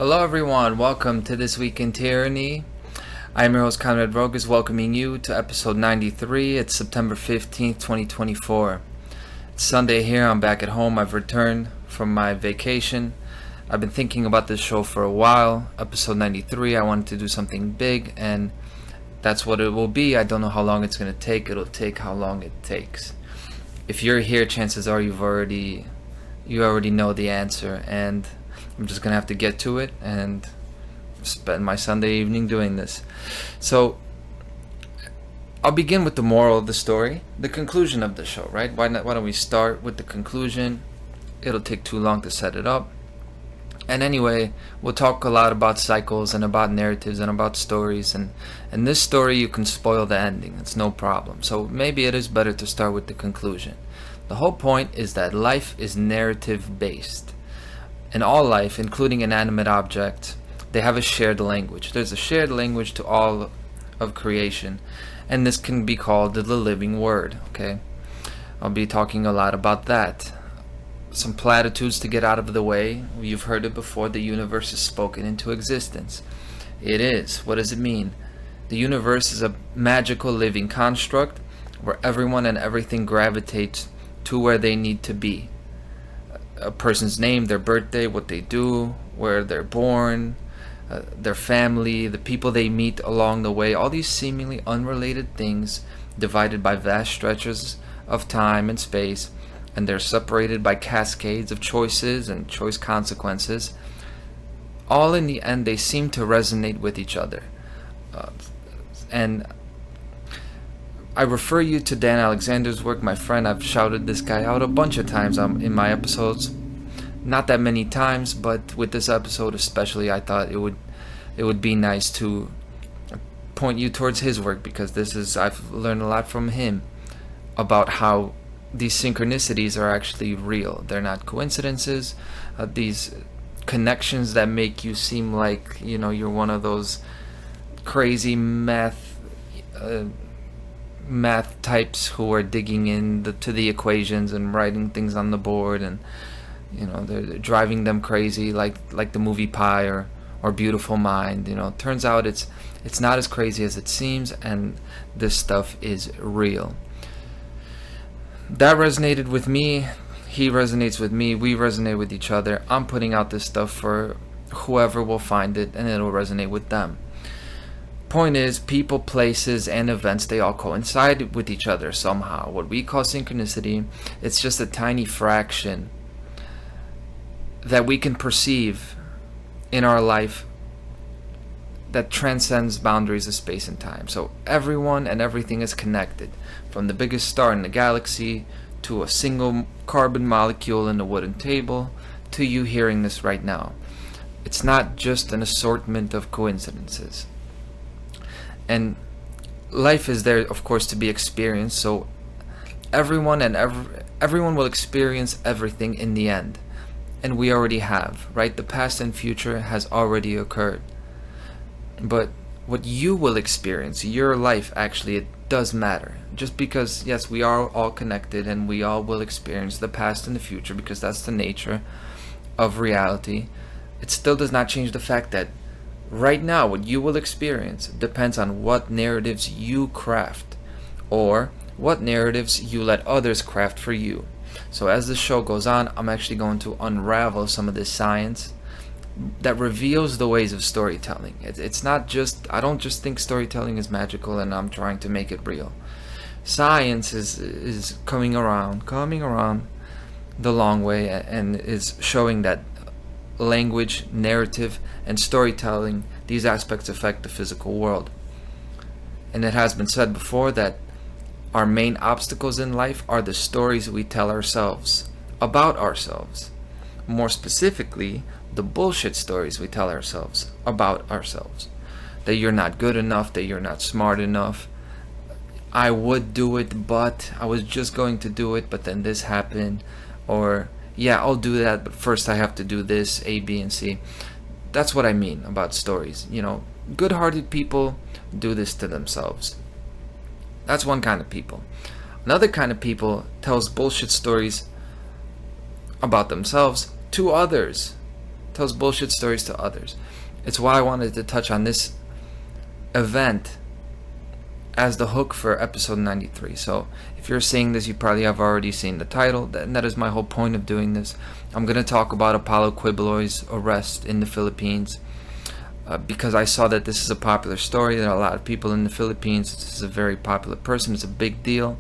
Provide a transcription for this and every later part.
Hello everyone, welcome to This Week in Tyranny. I'm your host Conrad Rogas, welcoming you to episode 93. It's September 15th, 2024. It's Sunday here, I'm back at home. I've returned from my vacation. I've been thinking about this show for a while. Episode 93, I wanted to do something big, and that's what it will be. I don't know how long it's going to take. It'll take how long it takes. If you're here, chances are you already know the answer, and I'm just gonna have to get to it and spend my Sunday evening doing this. So I'll begin with the moral of the story, the conclusion of the show, right? Why don't we start with the conclusion? It'll take too long to set it up. And anyway, we'll talk a lot about cycles and about narratives and about stories, and this story you can spoil the ending. It's no problem. So maybe it is better to start with the conclusion. The whole point is that life is narrative based. In all life, including inanimate objects, they have a shared language. There's a shared language to all of creation, and this can be called the living word, okay? I'll be talking a lot about that. Some platitudes to get out of the way. You've heard it before. The universe is spoken into existence. It is. What does it mean? The universe is a magical living construct where everyone and everything gravitates to where they need to be. A person's name, their birthday, what they do, where they're born, their family, the people they meet along the way, all these seemingly unrelated things divided by vast stretches of time and space, and they're separated by cascades of choices and choice consequences. All in the end, they seem to resonate with each other. And I refer you to Dan Alexander's work, my friend. I've shouted this guy out a bunch of times in my episodes. Not that many times, but with this episode especially, I thought it would be nice to point you towards his work, because I've learned a lot from him about how these synchronicities are actually real. They're not coincidences. These connections that make you seem like you're one of those crazy math types who are digging to the equations and writing things on the board, and they're driving them crazy, like the movie Pi or Beautiful Mind. Turns out it's not as crazy as it seems, and this stuff is real. That resonated with me. He resonates with me. We resonate with each other. I'm putting out this stuff for whoever will find it, and it'll resonate with them. Point is, people, places, and events, they all coincide with each other somehow. What we call synchronicity, it's just a tiny fraction that we can perceive in our life that transcends boundaries of space and time. So everyone and everything is connected, from the biggest star in the galaxy to a single carbon molecule in a wooden table to you hearing this right now. It's not just an assortment of coincidences. And life is there, of course, to be experienced. So everyone will experience everything in the end, and we already have, right? The past and future has already occurred. But what you will experience, your life, actually, it does matter. Just because, yes, we are all connected, and we all will experience the past and the future, because that's the nature of reality, it still does not change the fact that right now, what you will experience depends on what narratives you craft, or what narratives you let others craft for you. So as the show goes on, I'm actually going to unravel some of this science that reveals the ways of storytelling. It's not just, I don't just think storytelling is magical and I'm trying to make it real. Science is coming around the long way, and is showing that language, narrative, and storytelling, these aspects affect the physical world. And it has been said before that our main obstacles in life are the stories we tell ourselves about ourselves. More specifically, the bullshit stories we tell ourselves about ourselves. That you're not good enough, that you're not smart enough. I would do it, but I was just going to do it, but then this happened. Or, yeah, I'll do that, but first I have to do this, A, B, and C. That's what I mean about stories. Good-hearted people do this to themselves. That's one kind of people. Another kind of people tells bullshit stories about themselves to others. tells bullshit stories to others. It's why I wanted to touch on this event as the hook for episode 93. So if you're seeing this, you probably have already seen the title, and that is my whole point of doing this. I'm going to talk about Apollo Quiboloy's arrest in the Philippines, because I saw that this is a popular story. There are a lot of people in the Philippines. This is a very popular person. It's a big deal.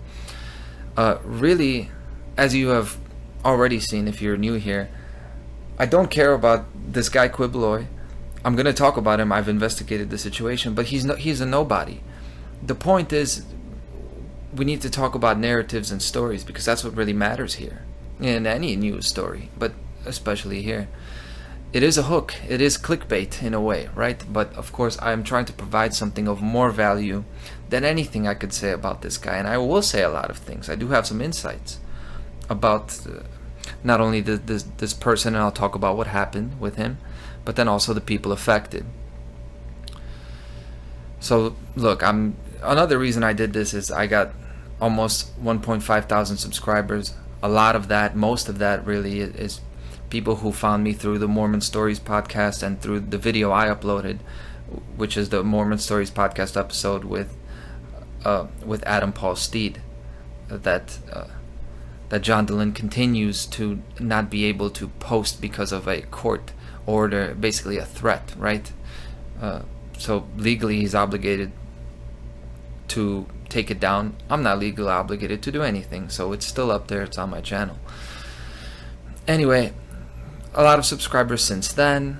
Really, as you have already seen if you're new here, I don't care about this guy Quiboloy. I'm going to talk about him. I've investigated the situation, but he's a nobody. The point is, we need to talk about narratives and stories, because that's what really matters here in any news story, but especially here. It is a hook. It is clickbait in a way, right? But of course, I'm trying to provide something of more value than anything I could say about this guy. And I will say a lot of things. I do have some insights about not only this person, and I'll talk about what happened with him, but then also the people affected. So look, another reason I did this is I got almost 1.5 thousand subscribers. A lot of that, most of that really is people who found me through the Mormon Stories podcast and through the video I uploaded, which is the Mormon Stories podcast episode with Adam Paul Steed, that John Dehlin continues to not be able to post because of a court order, basically a threat, right? So legally he's obligated to take it down. I'm not legally obligated to do anything, so it's still up there. It's on my channel. Anyway, a lot of subscribers since then.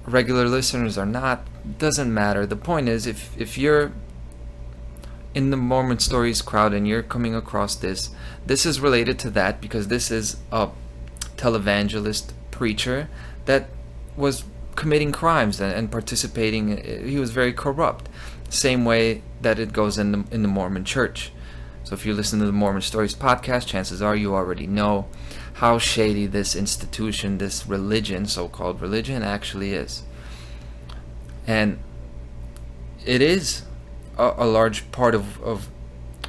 Regular listeners are not. Doesn't matter. The point is, if you're in the Mormon Stories crowd and you're coming across this is related to that, because this is a televangelist preacher that was committing crimes and participating. He was very corrupt, same way that it goes in the Mormon Church. So if you listen to the Mormon Stories podcast, chances are you already know how shady this institution, this religion, so-called religion, actually is. And it is a large part of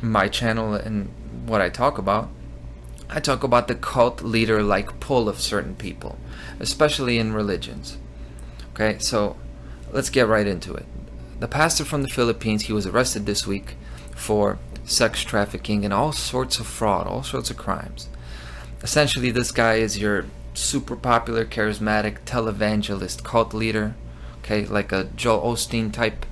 my channel and what I talk about. I talk about the cult leader-like pull of certain people, especially in religions. Okay, so let's get right into it. The pastor from the Philippines, he was arrested this week for sex trafficking and all sorts of fraud, all sorts of crimes. Essentially, this guy is your super popular, charismatic televangelist cult leader, okay, like a Joel Osteen type.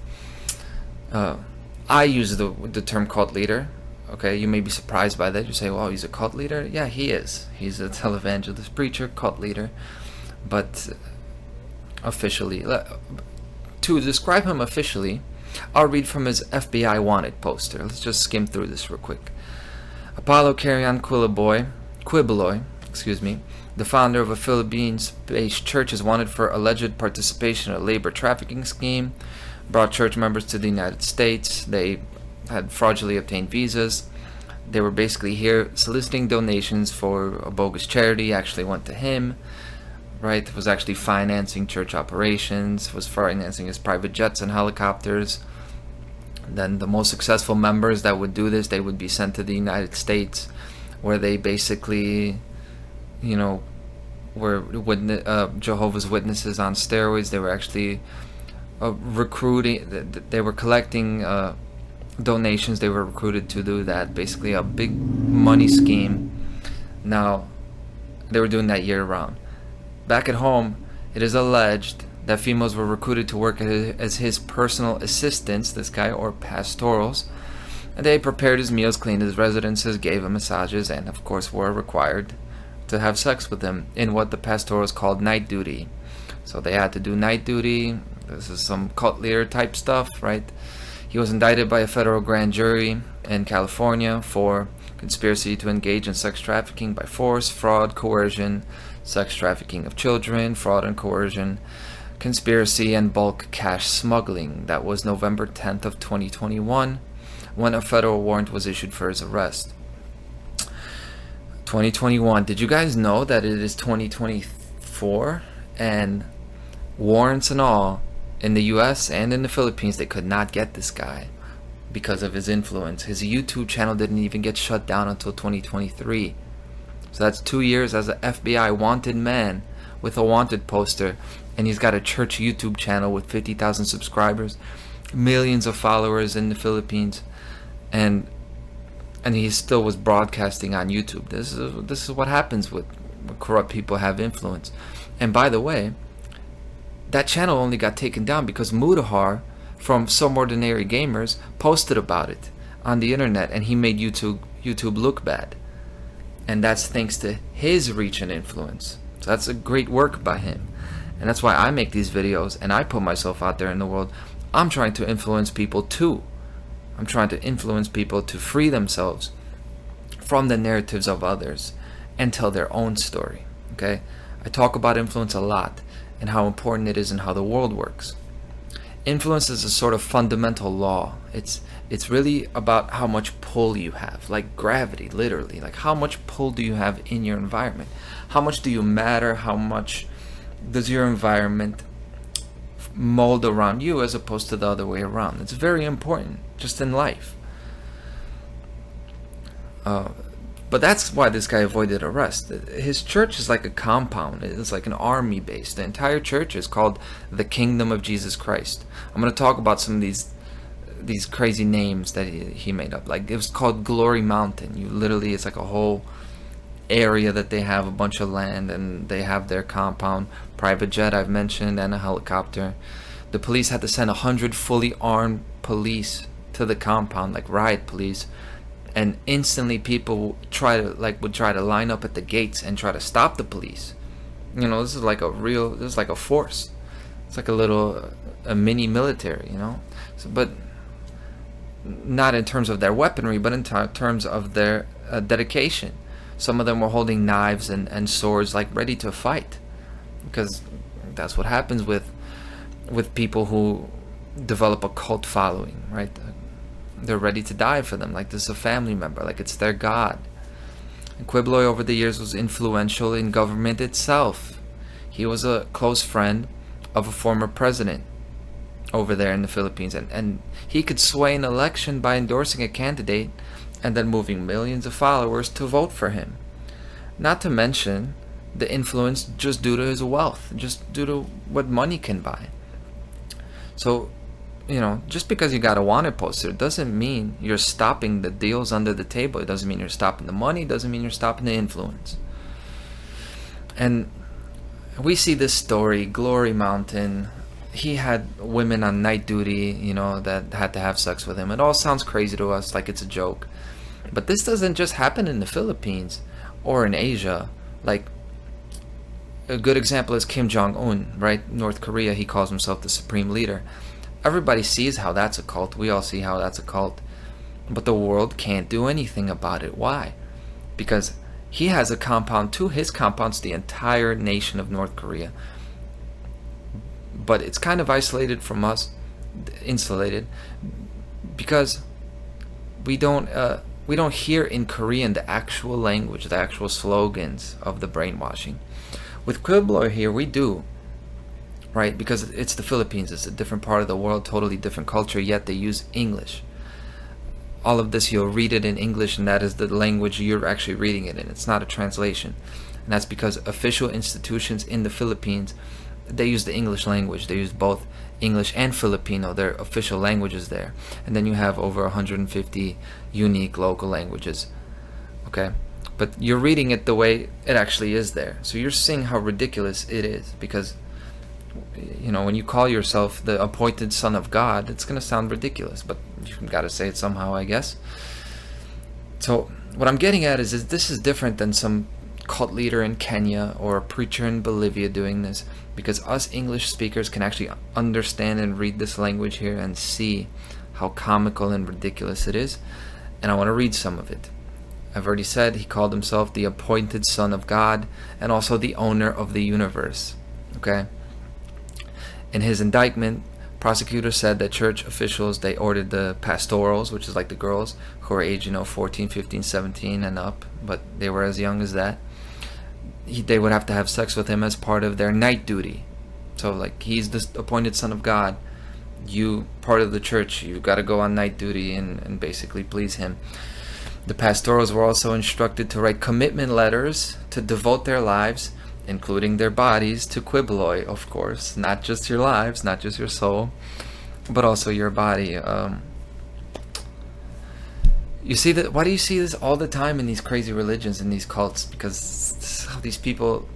I use the term cult leader. Okay, you may be surprised by that. You say, well, he's a cult leader. Yeah, he is. He's a televangelist preacher, cult leader. But officially, to describe him officially, I'll read from his FBI wanted poster. Let's just skim through this real quick. Apollo Tsarion Quiboloy, the founder of a Philippines-based church, is wanted for alleged participation in a labor trafficking scheme, brought church members to the United States. They had fraudulently obtained visas. They were basically here soliciting donations for a bogus charity. Actually went to him, right? Was actually financing church operations, was financing his private jets and helicopters. Then the most successful members that would do this, they would be sent to the United States, where they basically, were Jehovah's Witnesses on steroids. They were actually recruiting, they were collecting donations. They were recruited to do that, basically a big money scheme. Now, they were doing that year round. Back at home, it is alleged that females were recruited to work as his personal assistants, this guy, or pastorals. And they prepared his meals, cleaned his residences, gave him massages, and of course were required to have sex with him in what the pastorals called night duty. So they had to do night duty. This is some cult leader type stuff, right? He was indicted by a federal grand jury in California for conspiracy to engage in sex trafficking by force, fraud, coercion, sex trafficking of children, fraud and coercion, conspiracy, and bulk cash smuggling. That was November 10th of 2021 when a federal warrant was issued for his arrest. 2021. Did you guys know that it is 2024 and warrants and all in the US and in the Philippines, they could not get this guy because of his influence. His YouTube channel didn't even get shut down until 2023. So that's 2 years as an FBI wanted man with a wanted poster, and he's got a church YouTube channel with 50,000 subscribers, millions of followers in the Philippines, and he still was broadcasting on YouTube. This is what happens when corrupt people have influence. And by the way, that channel only got taken down because Mudahar from Some Ordinary Gamers posted about it on the internet, and he made YouTube look bad. And that's thanks to his reach and influence. So that's a great work by him. And that's why I make these videos and I put myself out there in the world. I'm trying to influence people too. I'm trying to influence people to free themselves from the narratives of others and tell their own story. Okay? I talk about influence a lot and how important it is and how the world works. Influence is a sort of fundamental law. It's really about how much pull you have, like gravity, literally. Like, how much pull do you have in your environment? How much do you matter? How much does your environment mold around you as opposed to the other way around? It's very important, just in life. But that's why this guy avoided arrest. His church is like a compound. It's like an army base. The entire church is called the Kingdom of Jesus Christ. I'm going to talk about some of these crazy names that he made up. Like, it was called Glory Mountain. It's like a whole area that they have, a bunch of land, and they have their compound, private jet I've mentioned, and a helicopter. The police had to send 100 fully armed police to the compound, like riot police, and instantly people would try to line up at the gates and try to stop the police. This is like a force. It's like a mini military, So, but not in terms of their weaponry, but in terms of their dedication. Some of them were holding knives and swords, like ready to fight, because that's what happens with people who develop a cult following, right? They're ready to die for them, like this is a family member, like it's their god. And Quibloy over the years was influential in government itself. He was a close friend of a former president over there in the Philippines, and he could sway an election by endorsing a candidate and then moving millions of followers to vote for him. Not to mention the influence just due to his wealth, just due to what money can buy. So, just because you got a wanted poster doesn't mean you're stopping the deals under the table. It doesn't mean you're stopping the money. It doesn't mean you're stopping the influence. And we see this story, Glory Mountain. He had women on night duty, that had to have sex with him. It all sounds crazy to us, like it's a joke. But this doesn't just happen in the Philippines or in Asia. Like, a good example is Kim Jong-un, right? North Korea, he calls himself the supreme leader. Everybody sees how that's a cult. We all see how that's a cult. But the world can't do anything about it. Why? Because he has a compound too. His compound's the entire nation of North Korea. But it's kind of isolated from us, insulated, because we don't hear in Korean the actual language, the actual slogans of the brainwashing. With Quibloy here, we do, right? Because it's the Philippines, it's a different part of the world, totally different culture, yet they use English. All of this, you'll read it in English, and that is the language you're actually reading it in. It's not a translation. And that's because official institutions in the Philippines, they use the English language. They use both English and Filipino, their official languages there. And then you have over 150 unique local languages. Okay? But you're reading it the way it actually is there. So you're seeing how ridiculous it is. Because, when you call yourself the appointed son of God, it's going to sound ridiculous. But you've got to say it somehow, I guess. So what I'm getting at is this is different than some cult leader in Kenya or a preacher in Bolivia doing this, because us English speakers can actually understand and read this language here and see how comical and ridiculous it is. And I want to read some of it. I've already said he called himself the appointed son of God and also the owner of the universe. Okay? In his indictment, prosecutors said that church officials, they ordered the pastorals, which is like the girls who are aged 14, 15, 17 and up, but they were as young as that. They would have to have sex with him as part of their night duty. So like, he's the appointed son of God, you part of the church, you got to go on night duty and basically please him. The pastorals were also instructed to write commitment letters to devote their lives including their bodies, to quibloi, of course, not just your lives, not just your soul, but also your body. You see that? Why do you see this all the time in these crazy religions and these cults? Because this is how these people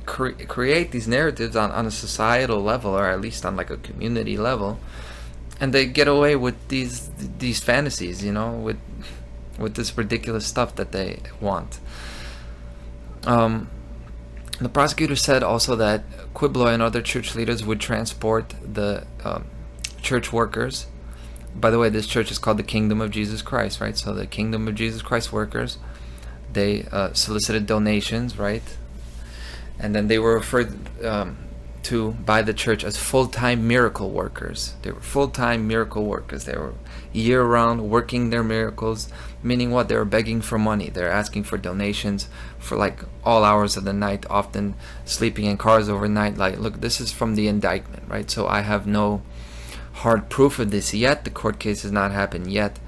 create these narratives on a societal level, or at least on like a community level, and they get away with these fantasies, with this ridiculous stuff that they want. The prosecutor said also that Quibloi and other church leaders would transport the church workers. By the way, this church is called the Kingdom of Jesus Christ, right? So the Kingdom of Jesus Christ workers, they solicited donations, right? And then they were referred to by the church as full-time miracle workers. They were full-time miracle workers. They were year-round working their miracles, meaning what? They were begging for money. They're asking for donations for like all hours of the night, often sleeping in cars overnight. Like, look, this is from the indictment, right? So I have no hard proof of this yet. The court case has not happened yet.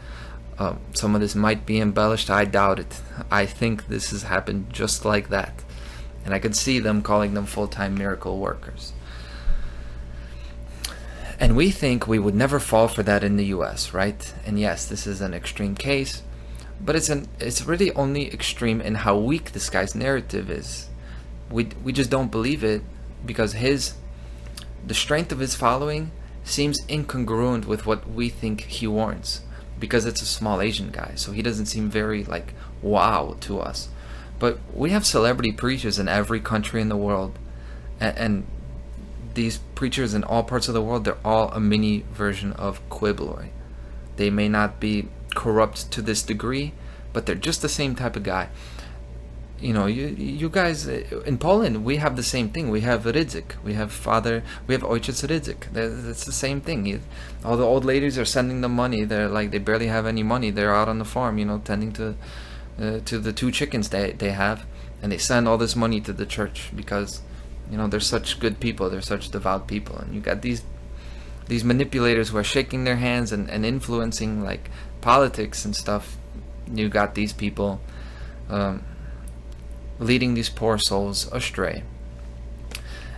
Some of this might be embellished. I doubt it. I think this has happened just like that. And I could see them calling them full-time miracle workers. And we think we would never fall for that in the US, right? And yes, this is an extreme case, but it's really only extreme in how weak this guy's narrative is. We just don't believe it because the strength of his following seems incongruent with what we think he warrants, because it's a small Asian guy, so he doesn't seem very like wow to us. But we have celebrity preachers in every country in the world, and these preachers in all parts of the world, they're all a mini version of Quibloi. They may not be corrupt to this degree, but they're just the same type of guy. You guys in Poland, we have the same thing. We have Rydzyk, we have Ojciec Rydzyk. It's the same thing. All the old ladies are sending them money. They're like, they barely have any money. They're out on the farm, tending to the 2 chickens they have, and they send all this money to the church because they're such good people, they're such devout people. And you got these manipulators who are shaking their hands and influencing like politics and stuff. You got these people leading these poor souls astray.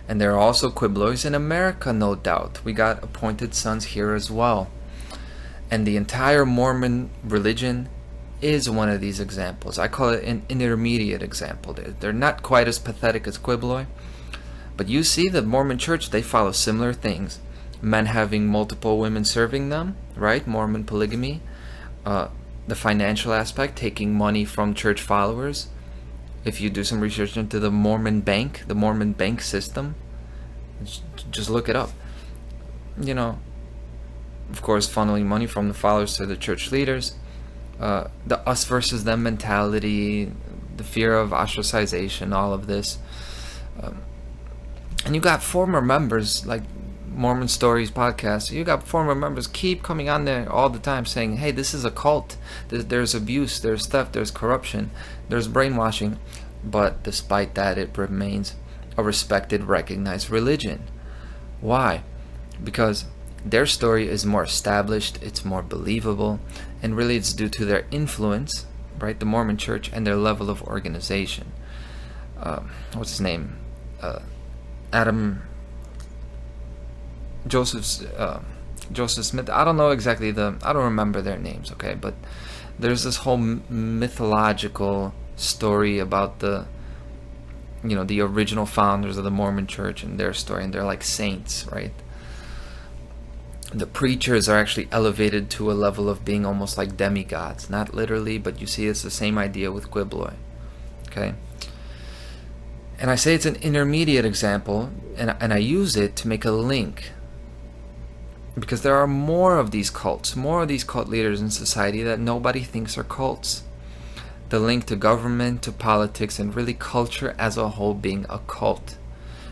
And there are also Quiblois in America, no doubt. We got appointed sons here as well, and the entire Mormon religion is one of these examples. I call it an intermediate example. They're not quite as pathetic as Quibloi, but you see the Mormon church, they follow similar things. Men having multiple women serving them, right? Mormon polygamy. The financial aspect, taking money from church followers. If you do some research into the Mormon bank system, just look it up. Of course, funneling money from the followers to the church leaders. The us versus them mentality, the fear of ostracization, all of this. And you got former members, like Mormon Stories podcast, you got former members keep coming on there all the time saying, hey, this is a cult. There's abuse, there's theft, there's corruption, there's brainwashing. But despite that, it remains a respected, recognized religion. Why? Because their story is more established, it's more believable, and really it's due to their influence, right? The Mormon church and their level of organization. What's his name? Joseph Smith. I don't know exactly I don't remember their names, okay? But there's this whole mythological story about the original founders of the Mormon church and their story, and they're like saints, right? The preachers are actually elevated to a level of being almost like demigods. Not literally, but you see it's the same idea with Quibloi. Okay? And I say it's an intermediate example, and I use it to make a link. Because there are more of these cults, more of these cult leaders in society that nobody thinks are cults. The link to government, to politics, and really culture as a whole being a cult,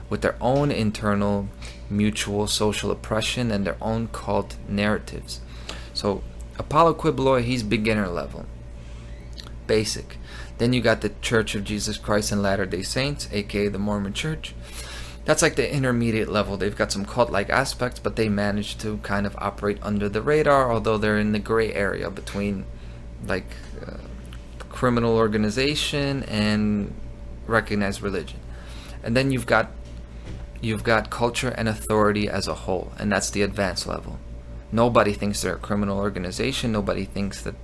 with their own internal mutual social oppression and their own cult narratives. So Apollo Quibloi, he's beginner level, basic. Then you got the Church of Jesus Christ and Latter-day Saints, aka the Mormon Church. That's like the intermediate level. They've got some cult-like aspects, but they manage to kind of operate under the radar, although they're in the gray area between like criminal organization and recognized religion. And then you've got culture and authority as a whole, and that's the advanced level. Nobody thinks they're a criminal organization. Nobody thinks that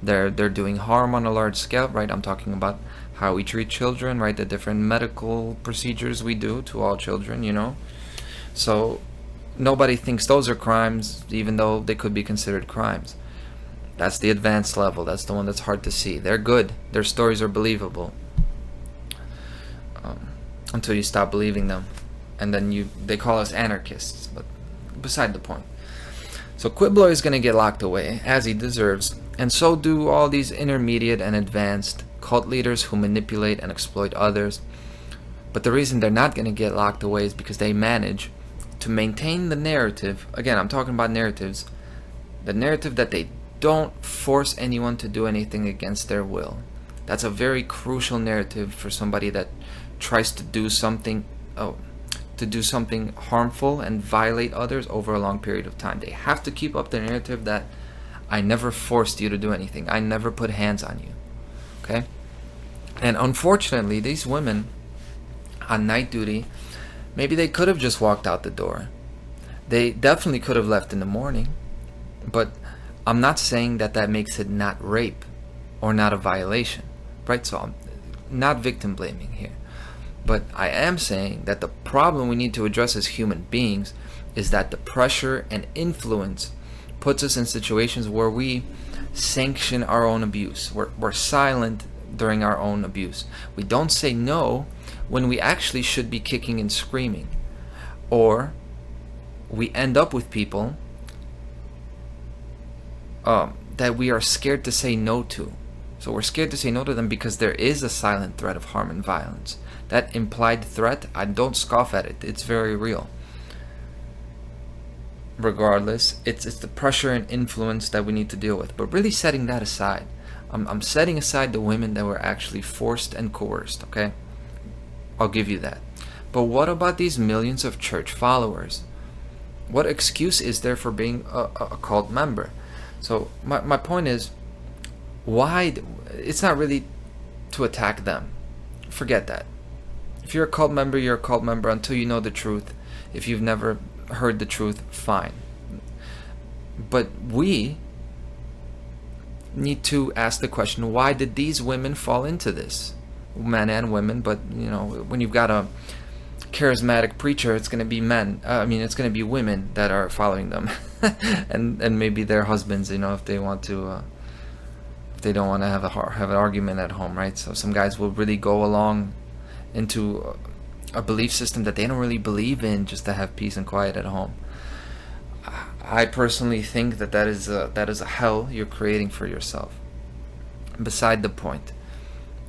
they're doing harm on a large scale, right? I'm talking about how we treat children, right? The different medical procedures we do to all children, you know. So nobody thinks those are crimes, even though they could be considered crimes. That's the advanced level. That's the one that's hard to see. They're good. Their stories are believable until you stop believing them, and then they call us anarchists. But beside the point. So Quiblo is going to get locked away, as he deserves, and so do all these intermediate and advanced cult leaders who manipulate and exploit others. But the reason they're not going to get locked away is because they manage to maintain the narrative. Again, I'm talking about narratives. The narrative that they don't force anyone to do anything against their will. That's a very crucial narrative for somebody that tries to do something harmful and violate others over a long period of time. They have to keep up the narrative that I never forced you to do anything. I never put hands on you. Okay? And unfortunately, these women on night duty, maybe they could have just walked out the door. They definitely could have left in the morning. But I'm not saying that makes it not rape or not a violation. Right? So I'm not victim blaming here. But I am saying that the problem we need to address as human beings is that the pressure and influence puts us in situations where we sanction our own abuse. We're silent during our own abuse. We don't say no when we actually should be kicking and screaming. Or we end up with people that we are scared to say no to. So we're scared to say no to them because there is a silent threat of harm and violence. That implied threat, I don't scoff at it. It's very real. Regardless, it's the pressure and influence that we need to deal with. But really setting that aside, I'm setting aside the women that were actually forced and coerced, okay? I'll give you that. But what about these millions of church followers? What excuse is there for being a cult member? So my point is, why? It's not really to attack them. Forget that. If you're a cult member, you're a cult member until you know the truth. If you've never heard the truth, fine. But we need to ask the question, why did these women fall into this? Men and women, but you know, when you've got a charismatic preacher, it's going to be it's going to be women that are following them. and maybe their husbands, you know, if they want to if they don't want to have an argument at home, right? So some guys will really go along into a belief system that they don't really believe in just to have peace and quiet at home. I personally think that is a hell you're creating for yourself. Beside the point,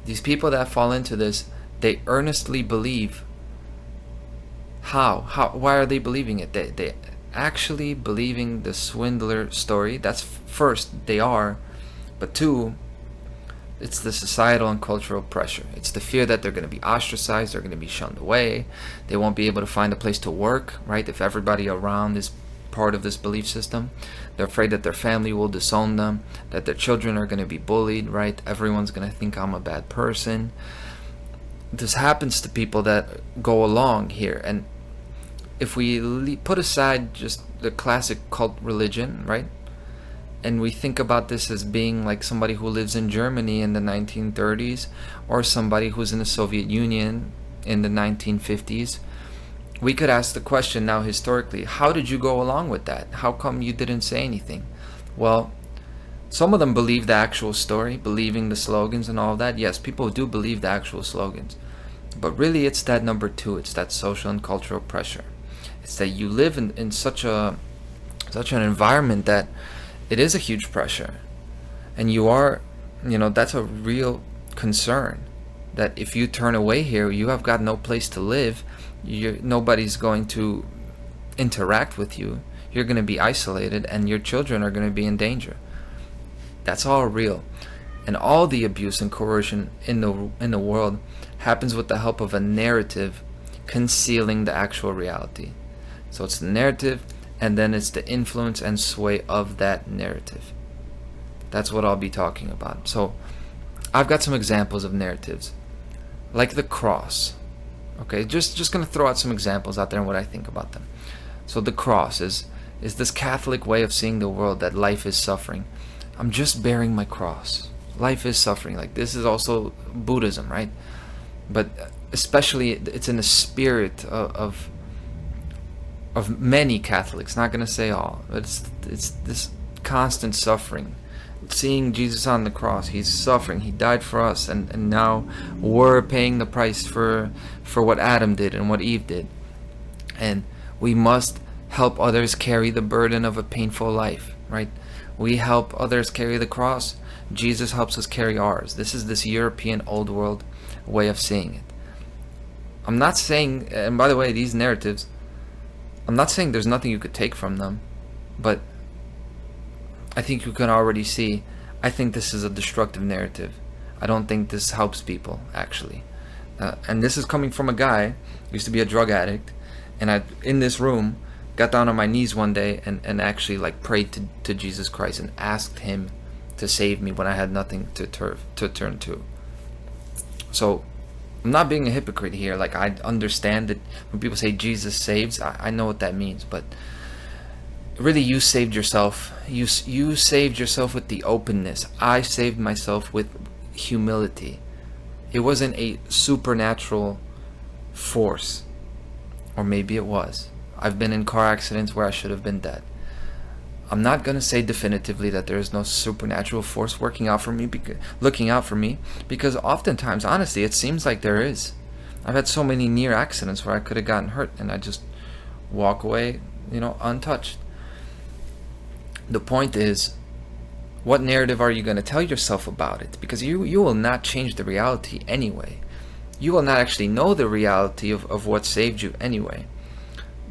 these people that fall into this, they earnestly believe. Why are they believing it? They actually believing the swindler story. That's first, they are, but two, it's the societal and cultural pressure. It's the fear that they're going to be ostracized, they're going to be shunned away, they won't be able to find a place to work, right? If everybody around is part of this belief system, they're afraid that their family will disown them, that their children are going to be bullied, right? Everyone's going to think I'm a bad person. This happens to people that go along here, and if we put aside just the classic cult religion, right? And we think about this as being like somebody who lives in Germany in the 1930s or somebody who's in the Soviet Union in the 1950s. We could ask the question now historically, how did you go along with that? How come you didn't say anything? Well, some of them believe the actual story, believing the slogans and all that. Yes, people do believe the actual slogans. But really it's that number two, it's that social and cultural pressure. It's that you live in such an environment that it is a huge pressure, and that's a real concern, that if you turn away here, you have got no place to live, nobody's going to interact with you, you're going to be isolated, and your children are going to be in danger. That's all real. And all the abuse and coercion in the world happens with the help of a narrative concealing the actual reality. So it's the narrative, and then it's the influence and sway of that narrative. That's what I'll be talking about. So I've got some examples of narratives, like the cross. Okay, just gonna throw out some examples out there and what I think about them. So the cross is this Catholic way of seeing the world, that life is suffering. I'm just bearing my cross. Life is suffering. Like, this is also Buddhism, right? But especially it's in the spirit of many Catholics. Not gonna say all. But it's this constant suffering. Seeing Jesus on the cross, he's suffering. He died for us, and now we're paying the price for what Adam did and what Eve did. And we must help others carry the burden of a painful life, right? We help others carry the cross. Jesus helps us carry ours. This is this European old world way of seeing it. I'm not saying, and by the way, these narratives, I'm not saying there's nothing you could take from them, but I think you can already see, I think this is a destructive narrative. I don't think this helps people, actually. And this is coming from a guy who used to be a drug addict, and I, in this room, got down on my knees one day and actually like prayed to Jesus Christ and asked him to save me when I had nothing to turn to. So I'm not being a hypocrite here. Like, I understand that when people say Jesus saves, I know what that means, but really, you saved yourself. You saved yourself with the openness. I saved myself with humility. It wasn't a supernatural force, or maybe it was. I've been in car accidents where I should have been dead. I'm not going to say definitively that there is no supernatural force looking out for me, because oftentimes, honestly, it seems like there is. I've had so many near accidents where I could have gotten hurt, and I just walk away, untouched. The point is, what narrative are you going to tell yourself about it? Because you will not change the reality anyway. You will not actually know the reality of what saved you anyway.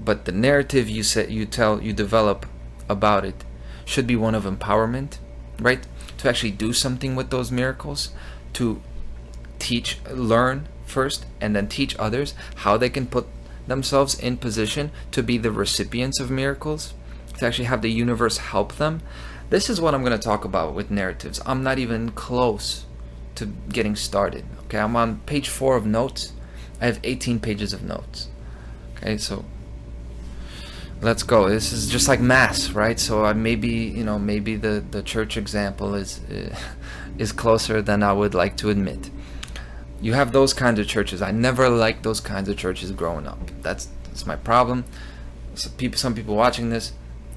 But the narrative you develop about it should be one of empowerment, right? To actually do something with those miracles, to learn first, and then teach others how they can put themselves in position to be the recipients of miracles, to actually have the universe help them. This is what I'm going to talk about with narratives. I'm not even close to getting started. Okay, I'm on page 4 of notes. I have 18 pages of notes. Okay, so let's go. This is just like mass, right? So maybe the church example is closer than I would like to admit. You have those kinds of churches. I never liked those kinds of churches growing up. That's my problem. So some people watching this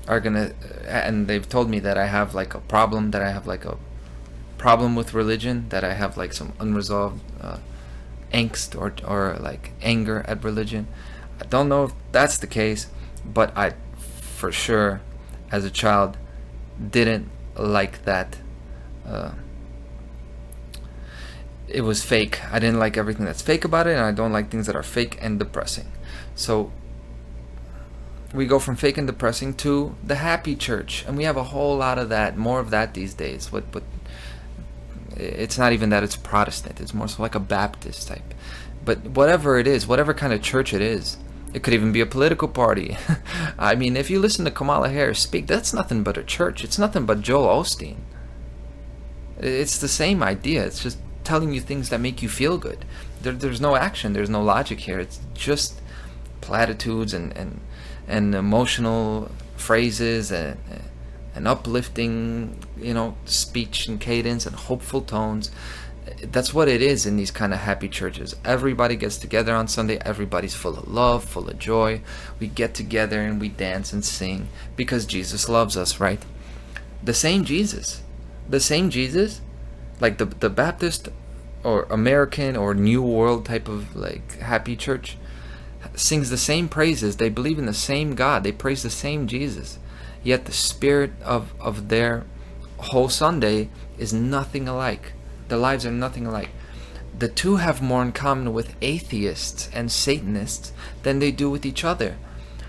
are gonna, and they've told me that I have like a problem, with religion, that I have like some unresolved angst or like anger at religion. I don't know if that's the case, but I for sure as a child didn't like that. It was fake. I didn't like everything that's fake about it, and I don't like things that are fake and depressing. So we go from fake and depressing to the happy church, and we have a whole lot of that, more of that these days. But it's not even that it's Protestant. It's more so like a Baptist type. But whatever it is, whatever kind of church it is, it could even be a political party. I mean, if you listen to Kamala Harris speak, that's nothing but a church. It's nothing but Joel Osteen. It's the same idea. It's just telling you things that make you feel good. There's no action. There's no logic here. It's just platitudes and emotional phrases and uplifting, speech and cadence and hopeful tones. That's what it is in these kind of happy churches. Everybody gets together on Sunday. Everybody's full of love, full of joy. We get together and we dance and sing because Jesus loves us, right? The same Jesus, like the Baptist or American or New World type of like happy church, sings the same praises. They believe in the same God. They praise the same Jesus. Yet the spirit of their whole Sunday is nothing alike. Their lives are nothing alike. The two have more in common with atheists and Satanists than they do with each other.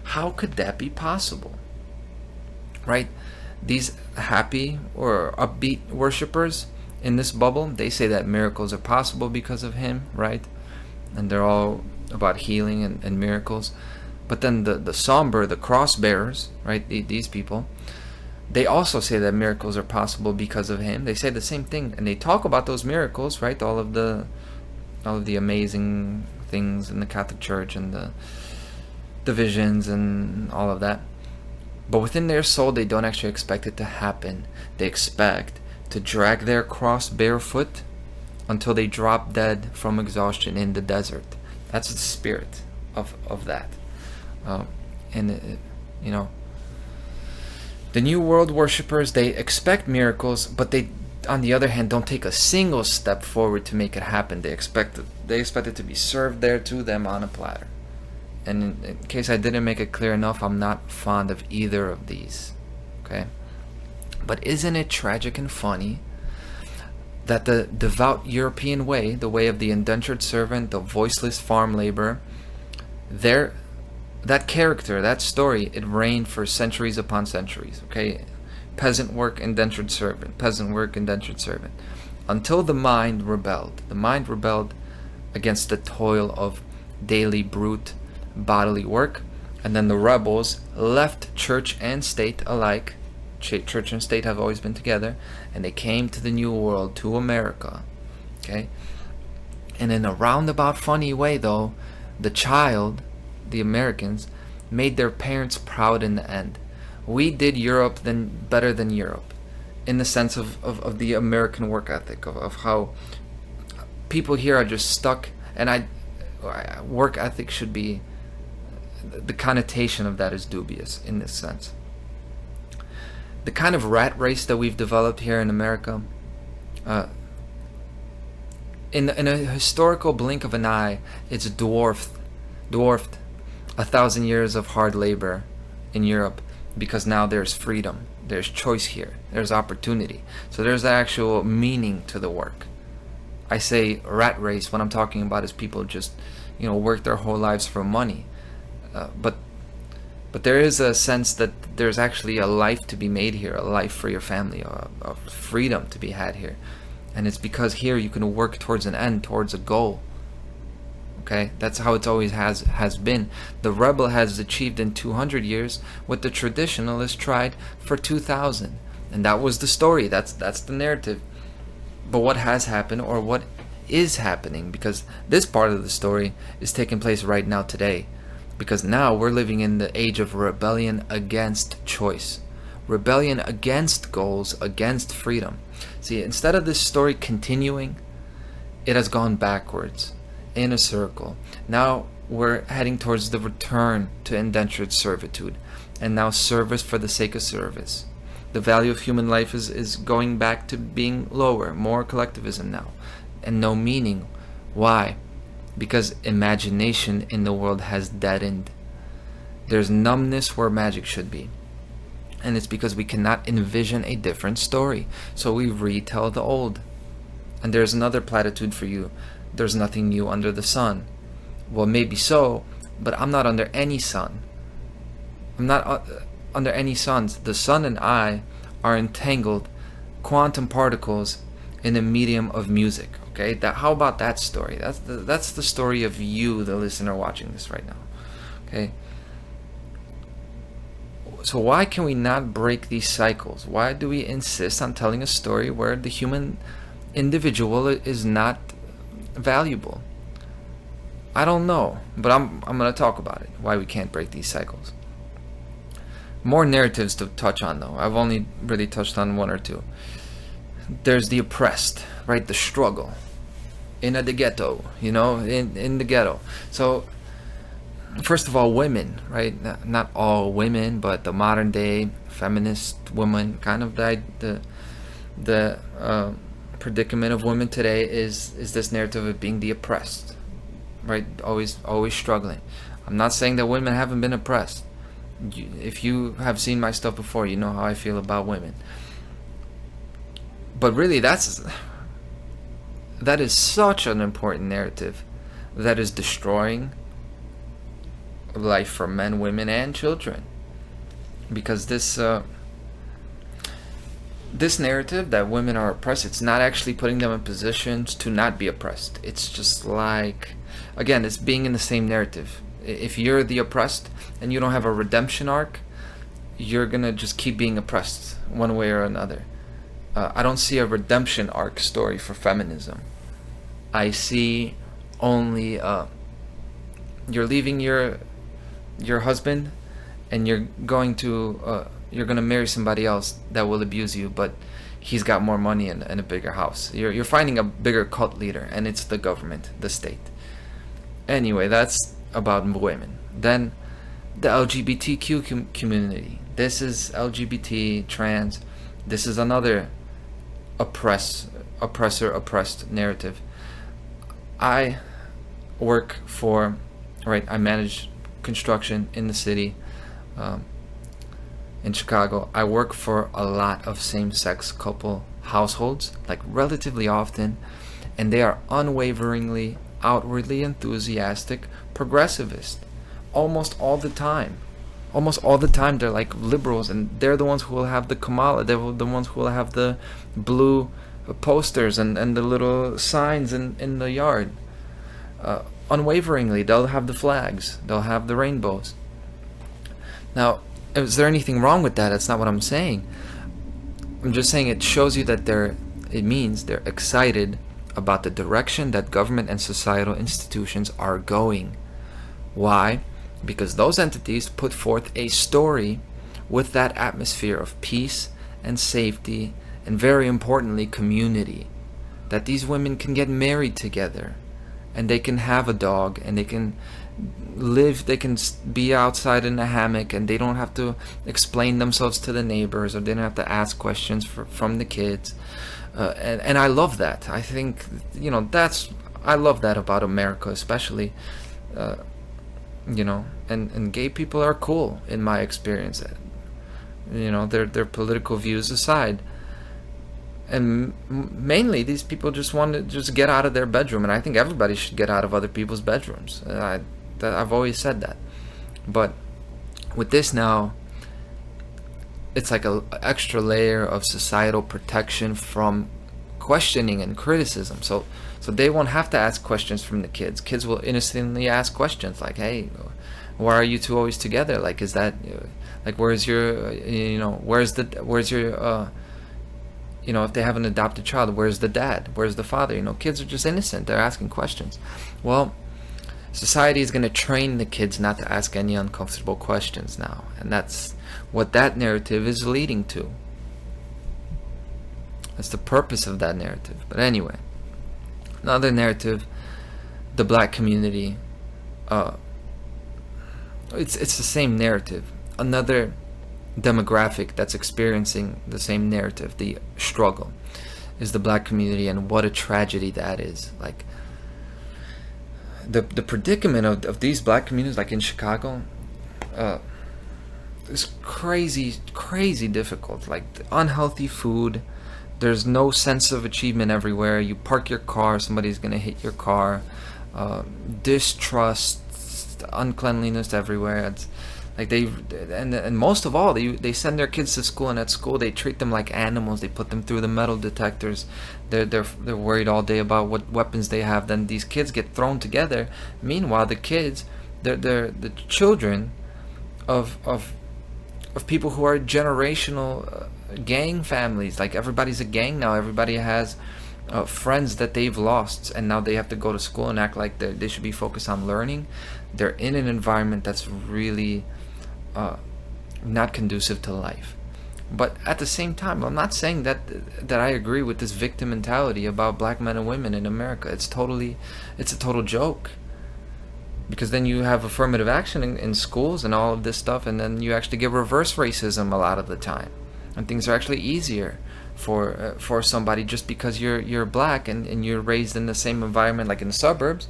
How could that be possible? Right? These happy or upbeat worshipers in this bubble, they say that miracles are possible because of him, right? And they're all about healing and miracles. But then the somber, the cross bearers, right, these people, they also say that miracles are possible because of him. They say the same thing, and they talk about those miracles, right? All of the amazing things in the Catholic Church and the divisions and all of that. But within their soul, they don't actually expect it to happen. They expect to drag their cross barefoot until they drop dead from exhaustion in the desert. That's the spirit of that. You know, the New World worshippers, they expect miracles, but they, on the other hand, don't take a single step forward to make it happen. They expect it to be served there to them on a platter. And in case I didn't make it clear enough, I'm not fond of either of these. Okay? But isn't it tragic and funny that the devout European way, the way of the indentured servant, the voiceless farm laborer, that character, that story, it reigned for centuries upon centuries. Okay? Peasant work, indentured servant. Peasant work, indentured servant. Until the mind rebelled. The mind rebelled against the toil of daily brute bodily work, and then the rebels left church and state alike. Church and state have always been together, and they came to the New World, to America. Okay, and in a roundabout funny way, though, the Americans, made their parents proud in the end. We did Europe better than Europe, in the sense of the American work ethic, of how people here are just stuck, and work ethic should be, the connotation of that is dubious in this sense. The kind of rat race that we've developed here in America, in a historical blink of an eye, it's dwarfed 1,000 years of hard labor in Europe, because now there's freedom, there's choice here, there's opportunity. So there's actual meaning to the work. I say rat race, what I'm talking about is people just, work their whole lives for money. But there is a sense that there's actually a life to be made here, a life for your family, a freedom to be had here. And it's because here you can work towards an end, towards a goal. Okay, that's how it always has been. The rebel has achieved in 200 years what the traditionalist tried for 2,000. And that was the story, that's the narrative. But what has happened, or what is happening, because this part of the story is taking place right now today. Because now we're living in the age of rebellion against choice. Rebellion against goals, against freedom. See, instead of this story continuing, it has gone backwards, in a circle. Now we're heading towards the return to indentured servitude, and now service for the sake of service. The value of human life is going back to being lower, more collectivism now, and no meaning. Why? Because imagination in the world has deadened. There's numbness where magic should be. And it's because we cannot envision a different story. So we retell the old. And there's another platitude for you. There's nothing new under the sun. Well, maybe so, but I'm not under any sun. I'm not under any suns. The sun and I are entangled quantum particles in a medium of music. Okay, how about that story? That's the story of you, the listener watching this right now. Okay. So why can we not break these cycles? Why do we insist on telling a story where the human individual is not valuable? I don't know, but I'm going to talk about it. Why we can't break these cycles. More narratives to touch on, though. I've only really touched on one or two. There's the oppressed, right? The struggle. In the ghetto, in the ghetto. So, first of all, women, right? Not all women, but the modern day feminist woman, kind of the predicament of women today is this narrative of being the oppressed, right? Always struggling. I'm not saying that women haven't been oppressed. If you have seen my stuff before, you know how I feel about women. But really, that is such an important narrative that is destroying life for men, women, and children. Because this narrative that women are oppressed, it's not actually putting them in positions to not be oppressed. It's just like, again, it's being in the same narrative. If you're the oppressed and you don't have a redemption arc, you're gonna just keep being oppressed one way or another. I don't see a redemption arc story for feminism. I see only you're leaving your husband, and you're going to marry somebody else that will abuse you, but he's got more money and a bigger house. You're finding a bigger cult leader, and it's the government, the state. Anyway, that's about women. Then the LGBTQ community. This is LGBT, trans. This is another oppressor-oppressed narrative. I manage construction in the city, in Chicago. I work for a lot of same-sex couple households, like relatively often, and they are unwaveringly, outwardly enthusiastic progressivists. Almost all the time they're like liberals, and they're the ones who will have the Kamala. They're the ones who will have the blue posters and the little signs in the yard. Unwaveringly, they'll have the flags, they'll have the rainbows. Now, is there anything wrong with that? That's not what I'm saying. I'm just saying it shows you that it means they're excited about the direction that government and societal institutions are going. Why? Because those entities put forth a story with that atmosphere of peace and safety, and very importantly, community. That these women can get married together, and they can have a dog, and they can be outside in a hammock, and they don't have to explain themselves to the neighbors, or they don't have to ask questions from the kids. And I love that. I think, I love that about America, especially, and gay people are cool in my experience. Their political views aside. And mainly these people just want to just get out of their bedroom, and I think everybody should get out of other people's bedrooms. I've always said that. But with this now, it's like an extra layer of societal protection from questioning and criticism. So they won't have to ask questions from the kids. Kids will innocently ask questions like, "Hey, why are you two always together? Like, is that like where's your if they have an adopted child, where's the dad? Where's the father?" Kids are just innocent. They're asking questions. Well, society is going to train the kids not to ask any uncomfortable questions now. And that's what that narrative is leading to. That's the purpose of that narrative. But anyway, another narrative, the black community, it's the same narrative. Another demographic that's experiencing the same narrative, the struggle, is the black community, and what a tragedy that is. Like the predicament of these black communities, like in Chicago, is crazy difficult. Like unhealthy food, there's no sense of achievement everywhere. You park your car, somebody's gonna hit your car. Distrust, uncleanliness everywhere. It's like and most of all, they send their kids to school, and at school they treat them like animals. They put them through the metal detectors. They're worried all day about what weapons they have. Then these kids get thrown together. Meanwhile, the kids, they're the children of people who are generational gang families. Like everybody's a gang now. Everybody has friends that they've lost, and now they have to go to school and act like they should be focused on learning. They're in an environment that's really not conducive to life. But at the same time, I'm not saying that I agree with this victim mentality about black men and women in America. It's a total joke. Because then you have affirmative action in schools and all of this stuff, and then you actually get reverse racism a lot of the time, and things are actually easier for somebody just because you're black and you're raised in the same environment, like in the suburbs.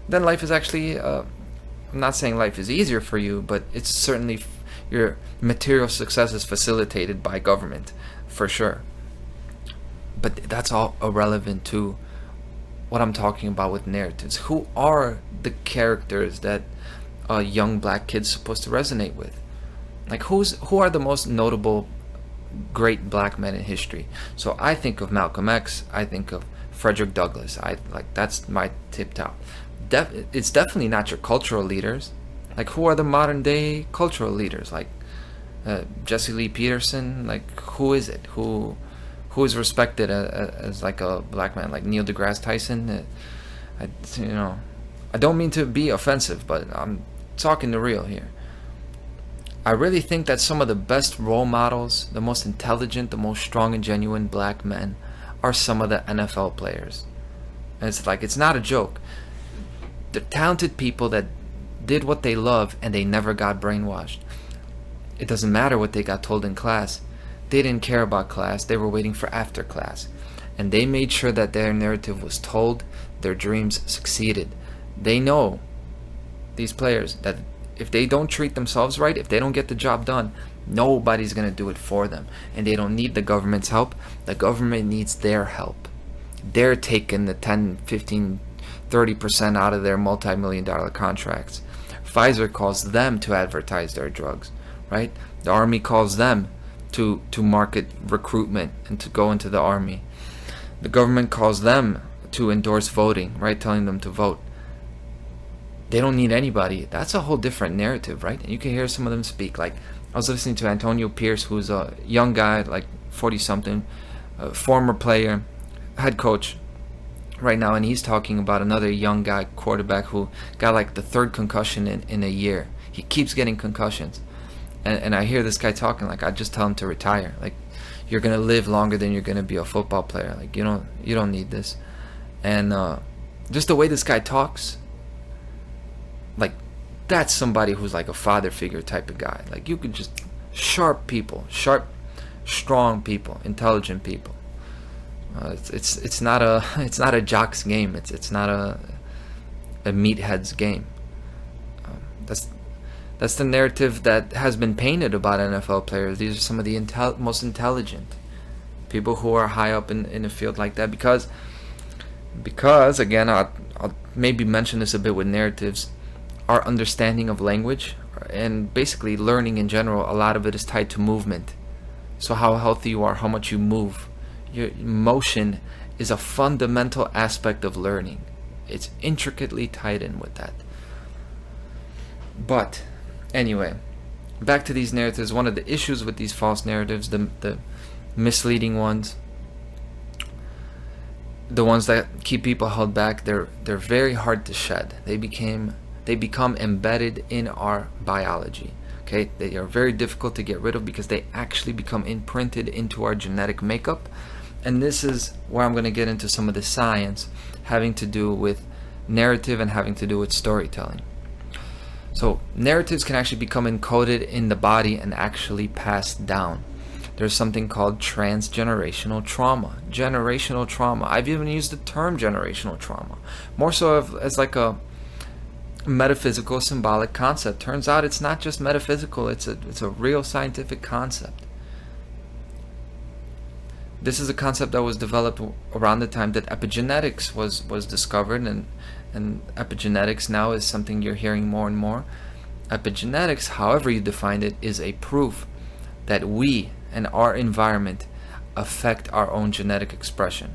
Then life is actually I'm not saying life is easier for you, but it's certainly your material success is facilitated by government, for sure. But that's all irrelevant to what I'm talking about with narratives. Who are the characters that a young black kid's supposed to resonate with? Like who are the most notable great black men in history? So I think of Malcolm X, I think of Frederick Douglass. That's my tip top. It's definitely not your cultural leaders. Like who are the modern day cultural leaders? Like Jesse Lee Peterson. Like who is it? Who is respected as like a black man? Like Neil deGrasse Tyson. I I don't mean to be offensive, but I'm talking the real here. I really think that some of the best role models, the most intelligent, the most strong and genuine black men are some of the NFL players. And it's like, it's not a joke. They're talented people that did what they love and they never got brainwashed. It doesn't matter what they got told in class. They didn't care about class. They were waiting for after class. And they made sure that their narrative was told, their dreams succeeded. They know, these players, that if they don't treat themselves right, if they don't get the job done, nobody's going to do it for them. And they don't need the government's help. The government needs their help. They're taking the 10, 15, 30% out of their multi-million-dollar contracts. Pfizer calls them to advertise their drugs, right? The army calls them to market recruitment and to go into the army. The government calls them to endorse voting, right? Telling them to vote. They don't need anybody. That's a whole different narrative, right? And you can hear some of them speak. Like, I was listening to Antonio Pierce, who's a young guy, like 40-something, former player, head coach right now, and he's talking about another young guy, quarterback, who got like the third concussion in a year. He keeps getting concussions. And I hear this guy talking like, I just tell him to retire. Like, you're going to live longer than you're going to be a football player. Like, you don't need this. And just the way this guy talks, like, that's somebody who's like a father figure type of guy. Like, you could just, sharp people, strong people, intelligent people. It's not a jock's game. It's not a meathead's game. That's the narrative that has been painted about NFL players. These are some of the most intelligent people who are high up in a field like that. Because again, I'll maybe mention this a bit with narratives. Our understanding of language and basically learning in general, a lot of it is tied to movement. So how healthy you are, how much you move. Your motion is a fundamental aspect of learning. It's intricately tied in with that. But anyway, back to these narratives. One of the issues with these false narratives, the misleading ones, the ones that keep people held back, they're very hard to shed. They become embedded in our biology. Okay, they are very difficult to get rid of because they actually become imprinted into our genetic makeup. And this is where I'm going to get into some of the science having to do with narrative and having to do with storytelling. So narratives can actually become encoded in the body and actually passed down. There's something called transgenerational trauma. Generational trauma. I've even used the term generational trauma. More so as like a metaphysical, symbolic concept. Turns out it's not just metaphysical, it's a real scientific concept. This is a concept that was developed around the time that epigenetics was discovered, and epigenetics now is something you're hearing more and more. Epigenetics, however you define it, is a proof that we and our environment affect our own genetic expression.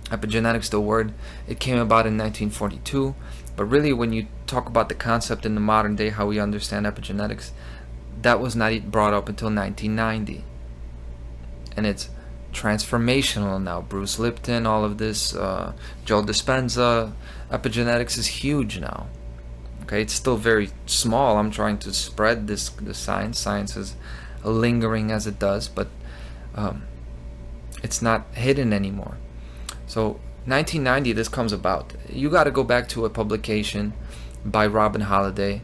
Epigenetics, the word, it came about in 1942, but really when you talk about the concept in the modern day, how we understand epigenetics, that was not brought up until 1990. And it's transformational now. Bruce Lipton, all of this, Joe Dispenza, epigenetics is huge now. Okay, it's still very small. I'm trying to spread the science. Science is lingering as it does, but it's not hidden anymore. So 1990, this comes about. You got to go back to a publication by Robin Holliday,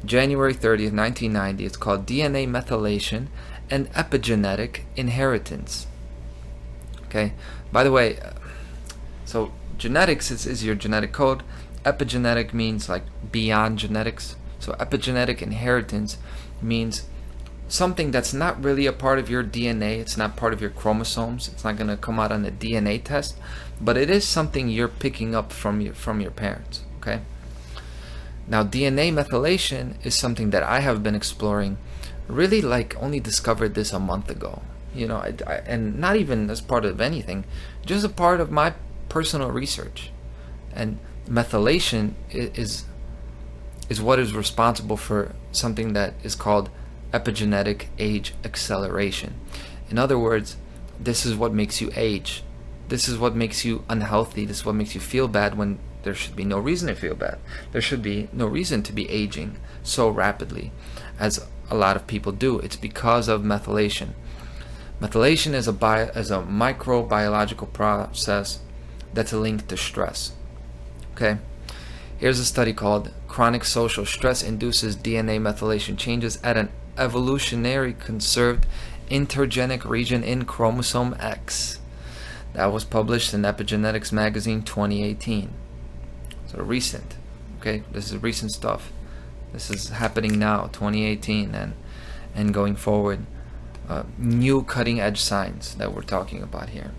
January 30th, 1990. It's called DNA Methylation and Epigenetic Inheritance. Okay, by the way, so genetics is your genetic code. Epigenetic means like beyond genetics. So epigenetic inheritance means something that's not really a part of your DNA. It's not part of your chromosomes. It's not going to come out on a DNA test, but it is something you're picking up from your parents. Okay. Now, DNA methylation is something that I have been exploring. Really, like, only discovered this a month ago. You know, and not even as part of anything, just a part of my personal research. And methylation is what is responsible for something that is called epigenetic age acceleration. In other words, this is what makes you age. This is what makes you unhealthy. This is what makes you feel bad when there should be no reason to feel bad. There should be no reason to be aging so rapidly as a lot of people do. It's because of methylation. Methylation is a microbiological process that's linked to stress. Okay? Here's a study called Chronic Social Stress Induces DNA Methylation Changes at an Evolutionary Conserved Intergenic Region in Chromosome X. That was published in Epigenetics magazine 2018. So recent. Okay? This is recent stuff. This is happening now, 2018, and going forward. New cutting edge science that we're talking about here.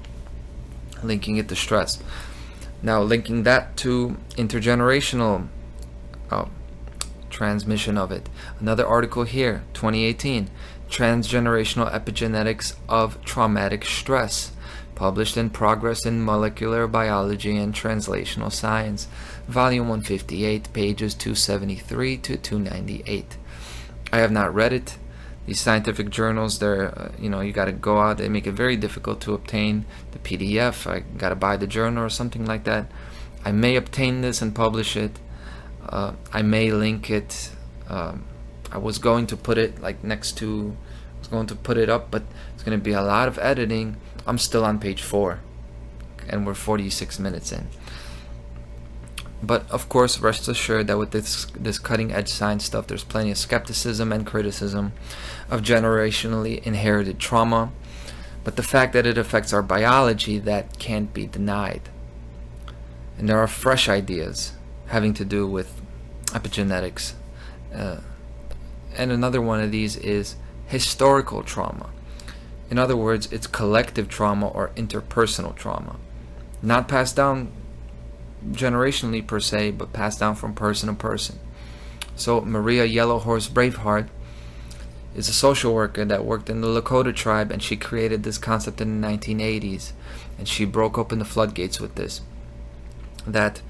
Linking it to stress. Now, linking that to intergenerational transmission of it. Another article here, 2018, Transgenerational Epigenetics of Traumatic Stress, published in Progress in Molecular Biology and Translational Science, volume 158, pages 273 to 298. I have not read it. These scientific journals, they're, you got to go out. They make it very difficult to obtain the PDF. I got to buy the journal or something like that. I may obtain this and publish it. I may link it. I was going to put it I was going to put it up, but it's going to be a lot of editing. I'm still on page 4, and we're 46 minutes in. But of course, rest assured that with this cutting edge science stuff, there's plenty of skepticism and criticism of generationally inherited trauma. But the fact that it affects our biology, that can't be denied. And there are fresh ideas having to do with epigenetics. And another one of these is historical trauma. In other words, it's collective trauma or interpersonal trauma. Not passed down generationally per se, but passed down from person to person. So Maria Yellowhorse Braveheart is a social worker that worked in the Lakota tribe, and she created this concept in the 1980s, and she broke open the floodgates with this, that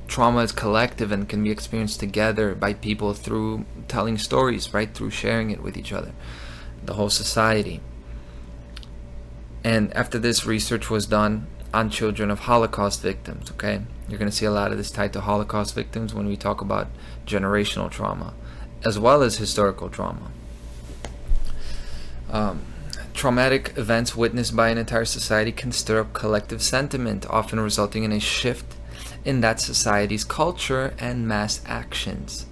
trauma is collective and can be experienced together by people through telling stories, right, through sharing it with each other, the whole society. And after this research was done on children of Holocaust victims, okay? You're going to see a lot of this tied to Holocaust victims when we talk about generational trauma, as well as historical trauma. Traumatic events witnessed by an entire society can stir up collective sentiment, often resulting in a shift in that society's culture and mass actions.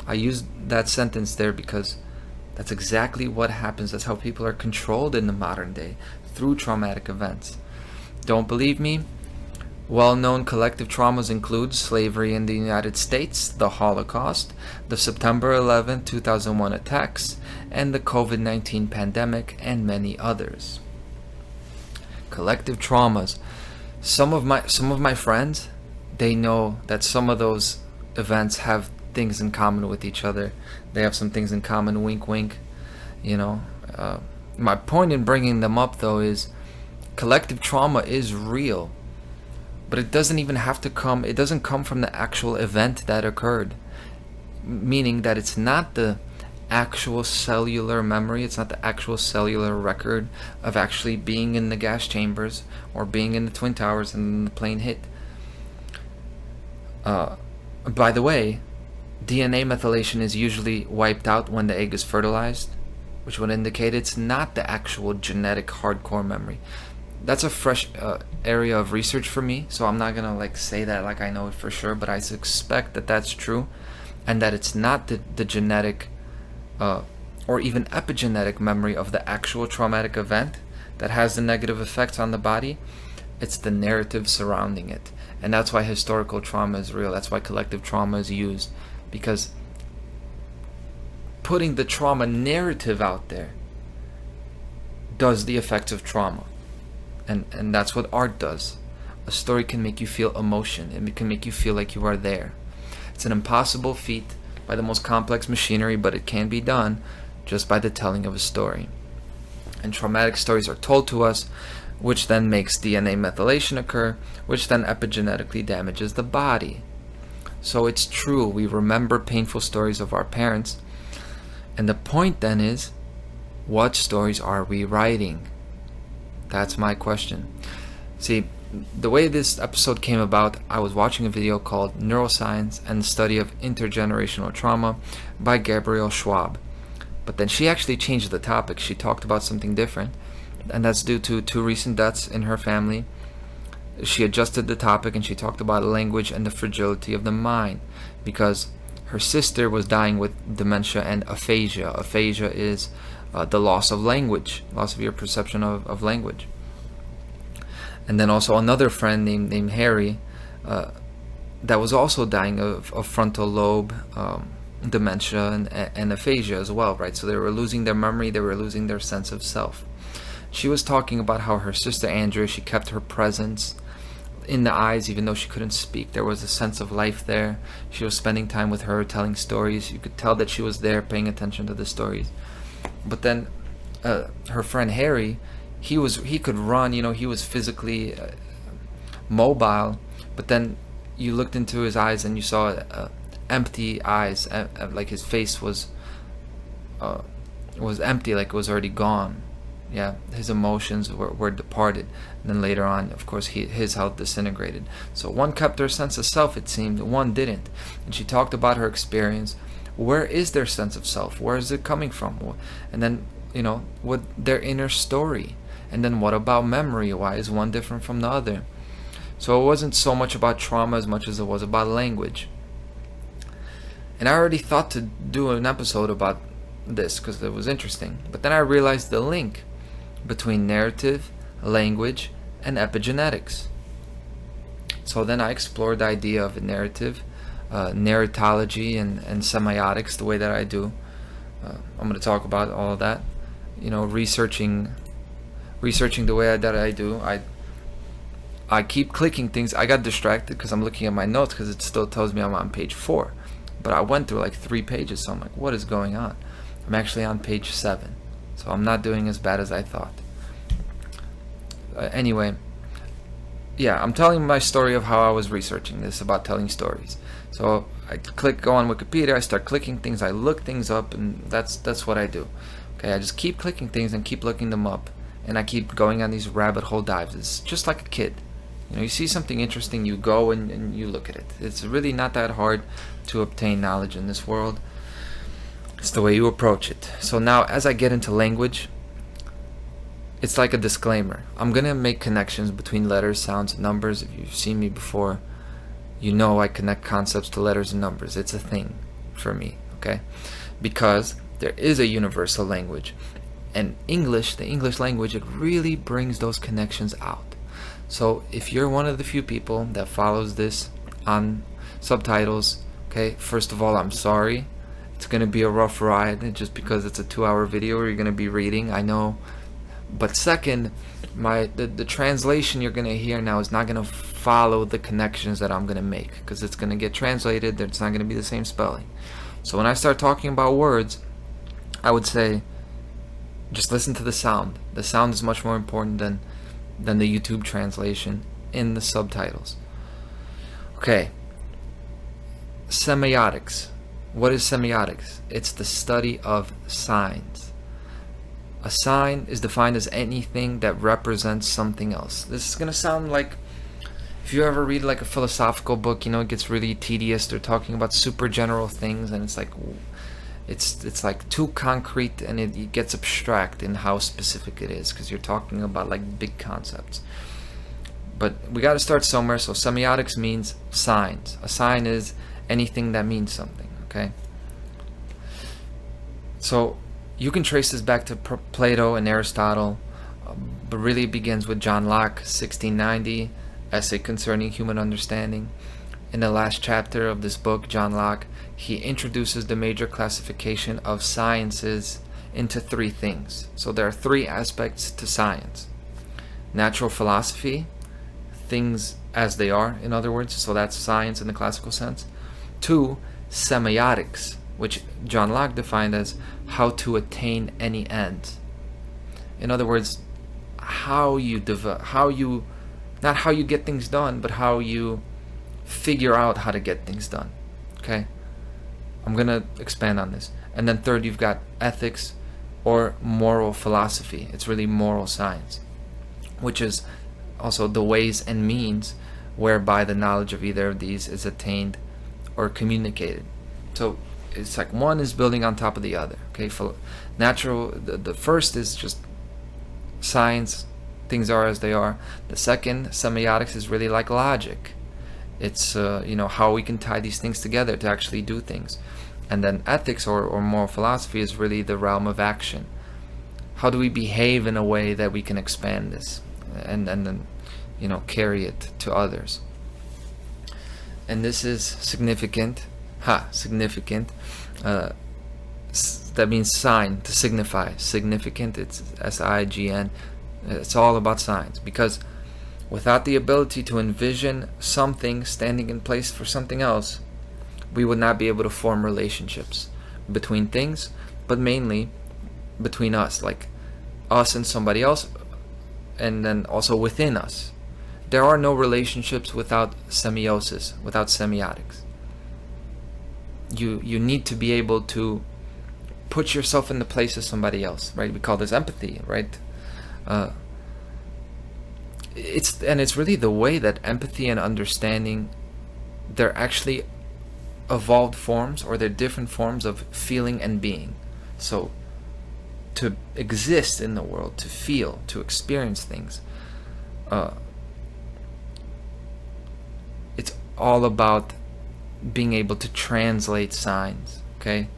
I use that sentence there because that's exactly what happens. That's how people are controlled in the modern day, through traumatic events. Don't believe me? Well-known collective traumas include slavery in the United States, the Holocaust, the September 11, 2001 attacks, and the COVID-19 pandemic, and many others. Collective traumas. Some of my friends, they know that some of those events have things in common with each other. They have some things in common, wink wink. My point in bringing them up, though, is collective trauma is real, but it doesn't even have to come, it doesn't come from the actual event that occurred, meaning that it's not the actual cellular memory, it's not the actual cellular record of actually being in the gas chambers or being in the Twin Towers and the plane hit. By the way, DNA methylation is usually wiped out when the egg is fertilized, which would indicate it's not the actual genetic hardcore memory. That's a fresh area of research for me, so I'm not gonna say that like I know it for sure, but I suspect that that's true, and that it's not the genetic or even epigenetic memory of the actual traumatic event that has the negative effects on the body. It's the narrative surrounding it, and that's why historical trauma is real. That's why collective trauma is used, because putting the trauma narrative out there does the effects of trauma. And that's what art does. A story can make you feel emotion. It can make you feel like you are there. It's an impossible feat by the most complex machinery, but it can be done just by the telling of a story. And traumatic stories are told to us, which then makes DNA methylation occur, which then epigenetically damages the body. So it's true, we remember painful stories of our parents. And the point then is, what stories are we writing? That's my question. See, the way this episode came about, I was watching a video called Neuroscience and the Study of Intergenerational Trauma by Gabrielle Schwab. But then she actually changed the topic. She talked about something different, and that's due to 2 recent deaths in her family. She adjusted the topic and she talked about language and the fragility of the mind, because her sister was dying with dementia and aphasia. Aphasia is the loss of language, loss of your perception of language. And then also another friend named Harry that was also dying of frontal lobe dementia and aphasia as well, right? So they were losing their memory, they were losing their sense of self. She was talking about how her sister Andrea, she kept her presence in the eyes even though she couldn't speak. There was a sense of life there. She was spending time with her, telling stories. You could tell that she was there, paying attention to the stories. But then her friend Harry, he could run, he was physically mobile, but then you looked into his eyes and you saw empty eyes, like his face was empty, like it was already gone. Yeah, his emotions were departed. And then later on, of course, his health disintegrated. So one kept her sense of self, it seemed, one didn't. And she talked about her experience. Where is their sense of self? Where is it coming from? And then, what their inner story. And then what about memory? Why is one different from the other? So it wasn't so much about trauma as much as it was about language. And I already thought to do an episode about this because it was interesting. But then I realized the link between narrative, language, and epigenetics. So then I explored the idea of a narrative, narratology, and semiotics the way that I do. I'm going to talk about all of that. Researching the way that I do. I keep clicking things. I got distracted because I'm looking at my notes because it still tells me I'm on page 4. But I went through like 3 pages, so I'm like, what is going on? I'm actually on page 7. So I'm not doing as bad as I thought. Anyway, yeah, I'm telling my story of how I was researching this, about telling stories. So I go on Wikipedia, I start clicking things, I look things up, and that's what I do. Okay, I just keep clicking things and keep looking them up. And I keep going on these rabbit hole dives. It's just like a kid. You see something interesting, you go and you look at it. It's really not that hard to obtain knowledge in this world. It's the way you approach it. So now, as I get into language, it's like a disclaimer. I'm going to make connections between letters, sounds, and numbers. If you've seen me before, you know I connect concepts to letters and numbers. It's a thing for me, okay? Because there is a universal language. And English, the English language, it really brings those connections out. So if you're one of the few people that follows this on subtitles, okay, first of all, I'm sorry. It's going to be a rough ride just because it's a 2-hour video where you're going to be reading, I know. But second, the translation you're going to hear now is not going to follow the connections that I'm going to make, because it's going to get translated. It's not going to be the same spelling. So when I start talking about words, I would say just listen to the sound. The sound is much more important than the YouTube translation in the subtitles. Okay. Semiotics. What is semiotics? It's the study of signs. A sign is defined as anything that represents something else. This is going to sound like, if you ever read like a philosophical book, it gets really tedious. They're talking about super general things, and it's like too concrete, and it gets abstract in how specific it is, because you're talking about like big concepts. But we got to start somewhere. So semiotics means signs. A sign is anything that means something, okay? So you can trace this back to Plato and Aristotle, but really it begins with John Locke, 1690, Essay Concerning Human Understanding. In the last chapter of this book, John Locke, he introduces the major classification of sciences into 3 things. So there are 3 aspects to science. Natural philosophy, things as they are, in other words, so that's science in the classical sense. 2, semiotics, which John Locke defined as how to attain any end. In other words, not how you get things done, but how you figure out how to get things done. Okay? I'm going to expand on this. And then third, you've got ethics or moral philosophy. It's really moral science, which is also the ways and means whereby the knowledge of either of these is attained or communicated. So it's like one is building on top of the other. Okay, for natural, the first is just science, things are as they are. The second, semiotics, is really like logic. It's how we can tie these things together to actually do things. And then ethics or moral philosophy is really the realm of action. How do we behave in a way that we can expand this and then carry it to others? And this is significant. Significant. That means sign, to signify. Significant, it's SIGN. It's all about signs, because without the ability to envision something standing in place for something else, we would not be able to form relationships between things, but mainly between us, like us and somebody else, and then also within us. There are no relationships without semiosis, without semiotics. You need to be able to put yourself in the place of somebody else, right? We call this empathy, right? It's really the way that empathy and understanding, they're actually evolved forms, or they're different forms of feeling and being. So to exist in the world, to feel, to experience things, it's all about being able to translate signs, okay?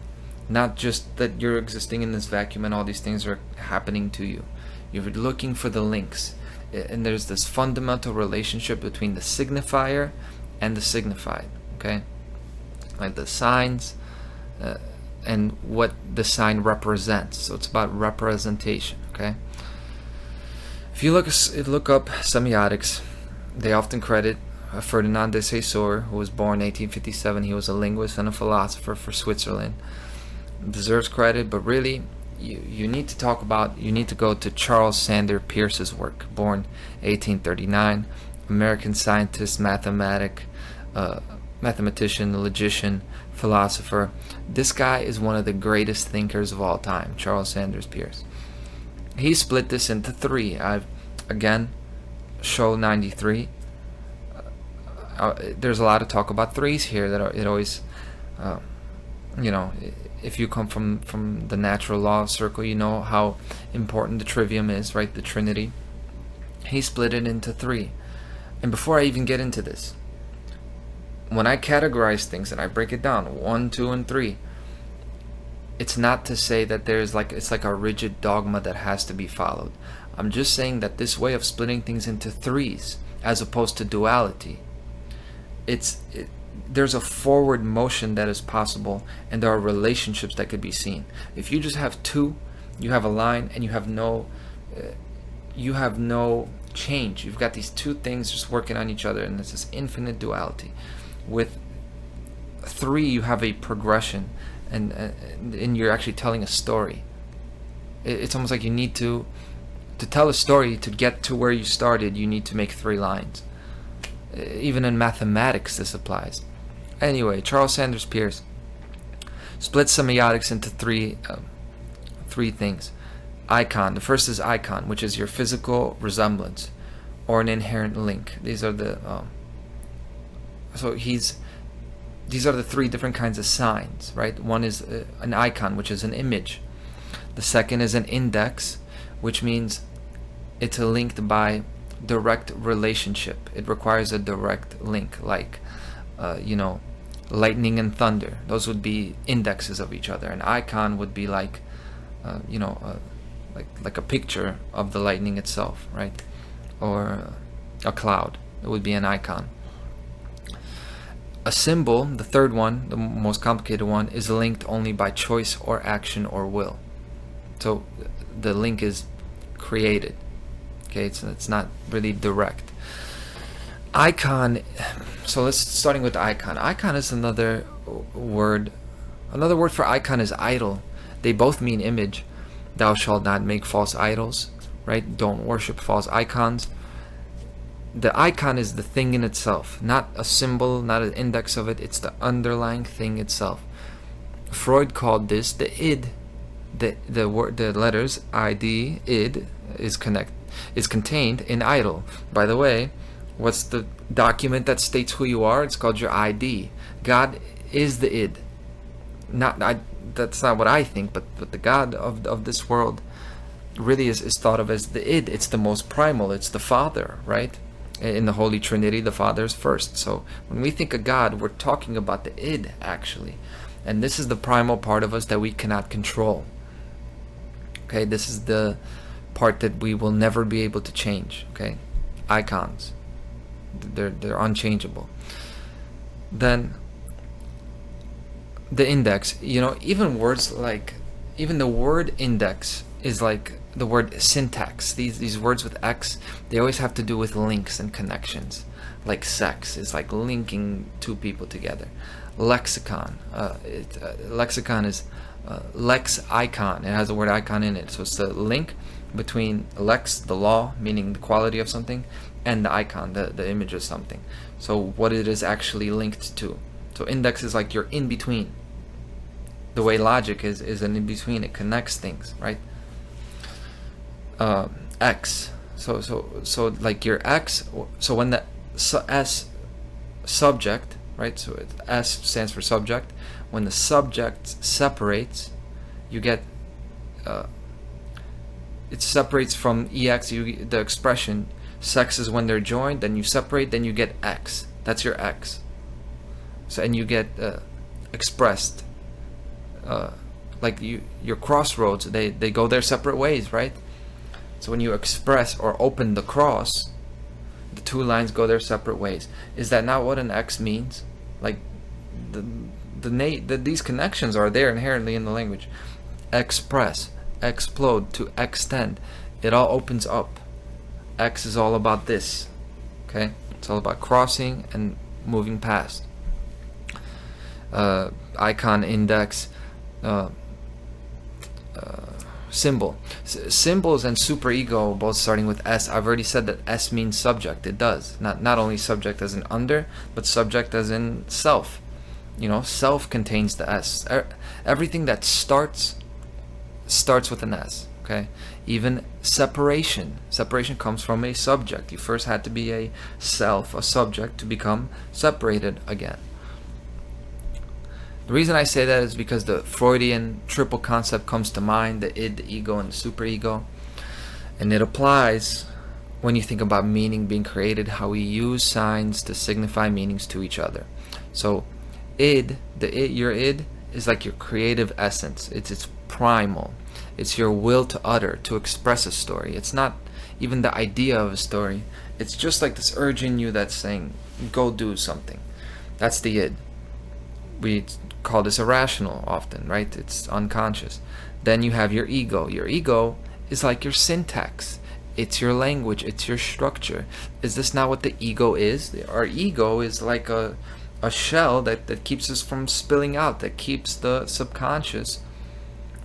Not just that you're existing in this vacuum and all these things are happening to you. You're looking for the links. And there's this fundamental relationship between the signifier and the signified, okay? Like the signs and what the sign represents. So it's about representation, okay? If you look up semiotics, they often credit Ferdinand de Saussure, who was born 1857. He was a linguist and a philosopher for Switzerland. Deserves credit, but really you need to go to Charles Sanders Peirce's work, born 1839, American scientist, mathematician, logician, philosopher. This guy is one of the greatest thinkers of all time, Charles Sanders Peirce. He split this into three. Show 93. There's a lot of talk about threes here. That it always, if you come from the natural law circle, you know how important the trivium is, right? The Trinity. He split it into three. And before I even get into this, when I categorize things and I break it down, 1, 2, and 3, it's not to say that it's like a rigid dogma that has to be followed. I'm just saying that this way of splitting things into threes, as opposed to duality, there's a forward motion that is possible, and there are relationships that could be seen. If you just have two, you have a line, and you have no change. You've got these two things just working on each other, and there's this infinite duality. With three, you have a progression, and you're actually telling a story. It's almost like you need to tell a story, to get to where you started, you need to make 3 lines. Even in mathematics, this applies. Anyway, Charles Sanders Peirce splits semiotics into three things. Icon. The first is icon, which is your physical resemblance or an inherent link. These are the these are the 3 different kinds of signs, right? One is an icon, which is an image. The second is an index, which means it's linked by direct relationship. It requires a direct link, like lightning and thunder. Those would be indexes of each other. An icon would be like like a picture of the lightning itself, right? Or a cloud. It would be an icon. A symbol, the third one, the most complicated one, is linked only by choice or action or will. So the link is created. Okay, it's not really direct. Icon. So let's starting with icon. Icon is another word. Another word for icon is idol. They both mean image. Thou shalt not make false idols, right? Don't worship false icons. The icon is the thing in itself, not a symbol, not an index of it. It's the underlying thing itself. Freud called this the id. The letters id is is contained in idol. By the way, what's the document that states who you are? It's called your ID. God is the id. That's not what I think, but the God of this world really is thought of as the id. It's the most primal. It's the Father, right? In the Holy Trinity, the Father is first. So when we think of God, we're talking about the id, actually. And this is the primal part of us that we cannot control. Okay, this is the part that we will never be able to change. Okay, icons, they're unchangeable. Then the index, even words like, even the word index is like the word syntax. These words with X, they always have to do with links and connections. Like sex is like linking two people together. Lexicon, lexicon is lex icon. It has the word icon in it, so it's the link between lex, the law, meaning the quality of something, and the icon, the image of something. So what it is actually linked to. So index is like you're in between. The way logic is an in between. It connects things, right? X. So like your X. So when the S subject, right? So S stands for subject. When the subject separates, you get it separates from EX. The expression sex is when they're joined. Then you separate. Then you get X. That's your X. So and you get expressed. Like your crossroads. They go their separate ways, right? So when you express or open the cross, the two lines go their separate ways. Is that not what an X means? Like these connections are there inherently in the language. Express, explode, to extend. It all opens up. X is all about this. Okay? It's all about crossing and moving past. Icon, index, symbol. Symbols and superego both starting with S. I've already said that S means subject. It does. Not only subject as in under, but subject as in self. Self contains the S. Everything that starts with an S. Okay? Even separation. Separation comes from a subject. You first had to be a self, a subject, to become separated again. The reason I say that is because the Freudian triple concept comes to mind, the id, the ego, and the superego. And it applies when you think about meaning being created, how we use signs to signify meanings to each other. So your id is like your creative essence. It's primal. It's your will to utter, to express a story. It's not even the idea of a story. It's just like this urge in you that's saying, go do something. That's the id. We call this irrational often, right? It's unconscious. Then you have your ego. Your ego is like your syntax. It's your language. It's your structure. Is this not what the ego is? Our ego is like a shell that keeps us from spilling out, that keeps the subconscious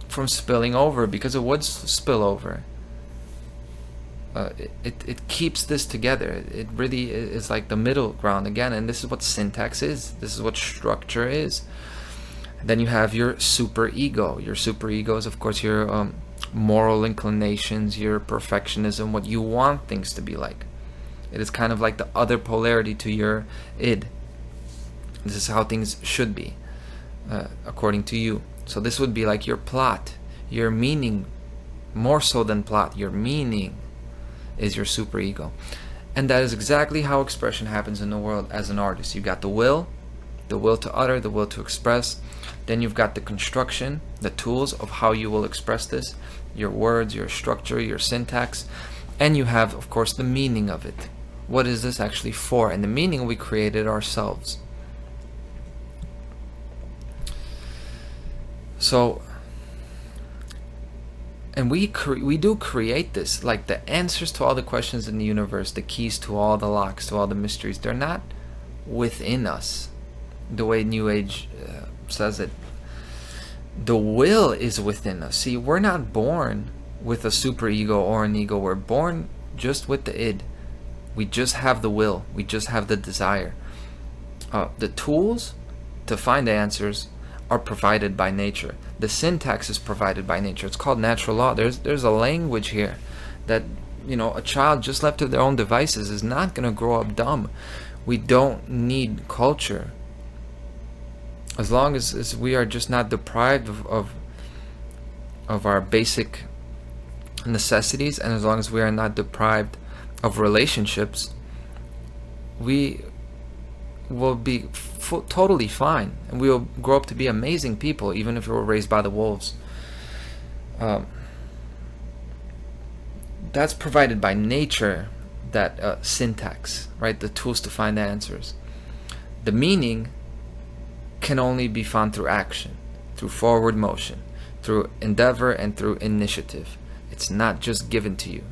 from spilling over, because it would spill over. It keeps this together. It really is like the middle ground again, and this is what syntax is. This is what structure is. Then you have your superego. Your superego is, of course, your moral inclinations, your perfectionism, what you want things to be like. It is kind of like the other polarity to your id. This is how things should be, according to you. So this would be like your plot, your meaning, more so than plot. Your meaning is your superego. And that is exactly how expression happens in the world as an artist. You've got the will to utter, the will to express. Then you've got the construction, the tools of how you will express this, your words, your structure, your syntax. And you have, of course, the meaning of it. What is this actually for? And the meaning we created ourselves. So, and we do create this, like the answers to all the questions in the universe, the keys to all the locks, to all the mysteries. They're not within us, the way New Age says it. The will is within us. See, we're not born with a superego or an ego. We're born just with the id. We just have the will. We just have the desire. The tools to find the answers are provided by nature. The syntax is provided by nature. It's called natural law. There's a language here that a child just left to their own devices is not going to grow up dumb. We don't need culture. As long as we are just not deprived of our basic necessities, and as long as we are not deprived of relationships, we will be totally fine, and we will grow up to be amazing people, even if we were raised by the wolves. That's provided by nature, that syntax, right? The tools to find answers. The meaning can only be found through action, through forward motion, through endeavor, and through initiative. It's not just given to you.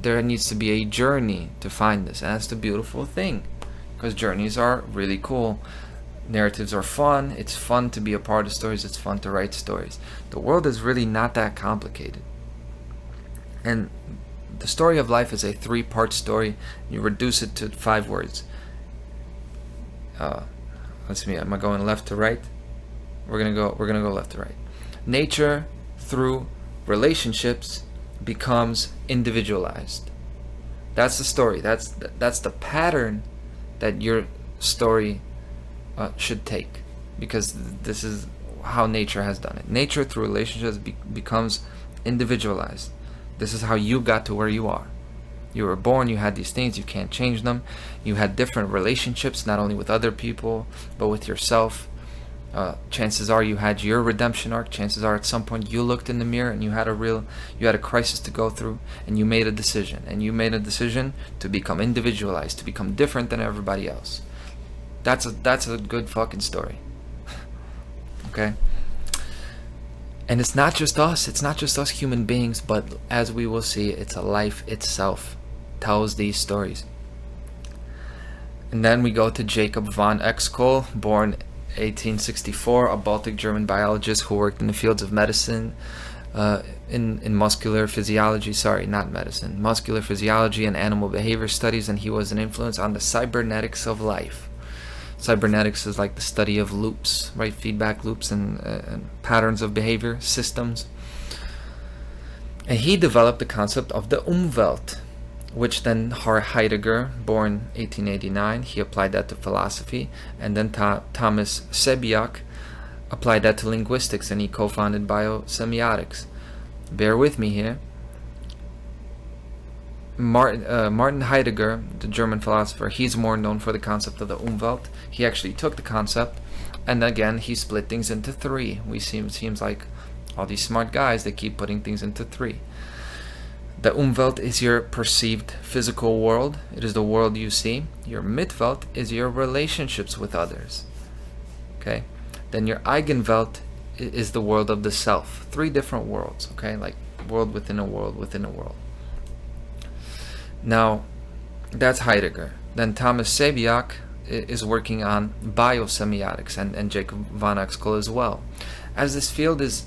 There needs to be a journey to find this, and that's the beautiful thing, because journeys are really cool. Narratives are fun. It's fun to be a part of stories. It's fun to write stories. The world is really not that complicated. And the story of life is a 3-part story. You reduce it to 5 words. Let's see. Am I going left to right? We're gonna go left to right. Nature through relationships becomes individualized. That's the story. That's the pattern that your story should take, because this is how nature has done it. Nature through relationships becomes individualized. This is how you got to where you are. You were born, you had these things, you can't change them. You had different relationships, not only with other people, but with yourself. Chances are you had your redemption arc. Chances are at some point you looked in the mirror and you had a crisis to go through, and you made a decision. And you made a decision to become individualized, to become different than everybody else. That's a good fucking story. Okay? And it's not just us. It's not just us human beings, but as we will see, it's a life itself tells these stories. And then we go to Jacob von Exkoll, born 1864, a Baltic German biologist who worked in the fields of medicine, in muscular physiology, muscular physiology and animal behavior studies, and he was an influence on the cybernetics of life. Cybernetics is like the study of loops, right? Feedback loops and patterns of behavior, systems. And he developed the concept of the Umwelt, which then Heidegger, born 1889, he applied that to philosophy. And then Thomas Sebiak applied that to linguistics, and he co-founded biosemiotics. Bear with me here. Martin Heidegger, the German philosopher, he's more known for the concept of the Umwelt. He actually took the concept, and again, he split things into 3. Seems like all these smart guys, they keep putting things into 3. The Umwelt is your perceived physical world. It is the world you see. Your Mitwelt is your relationships with others. Okay? Then your Eigenwelt is the world of the self. 3 different worlds, okay? Like world within a world within a world. Now, that's Heidegger. Then Thomas Sebiak is working on biosemiotics, and Jacob von Exkoll as well. As this field is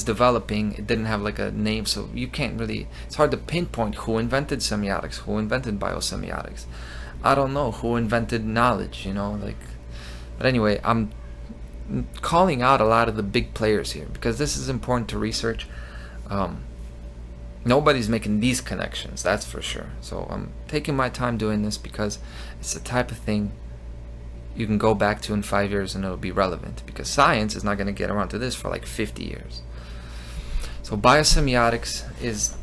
developing, it didn't have like a name, so you can't really, it's hard to pinpoint who invented semiotics, who invented biosemiotics. I don't know who invented knowledge, but anyway, I'm calling out a lot of the big players here, because this is important to research. Nobody's making these connections, that's for sure. So I'm taking my time doing this because it's the type of thing you can go back to in 5 years and it'll be relevant, because science is not going to get around to this for like 50 years. So biosemiotics is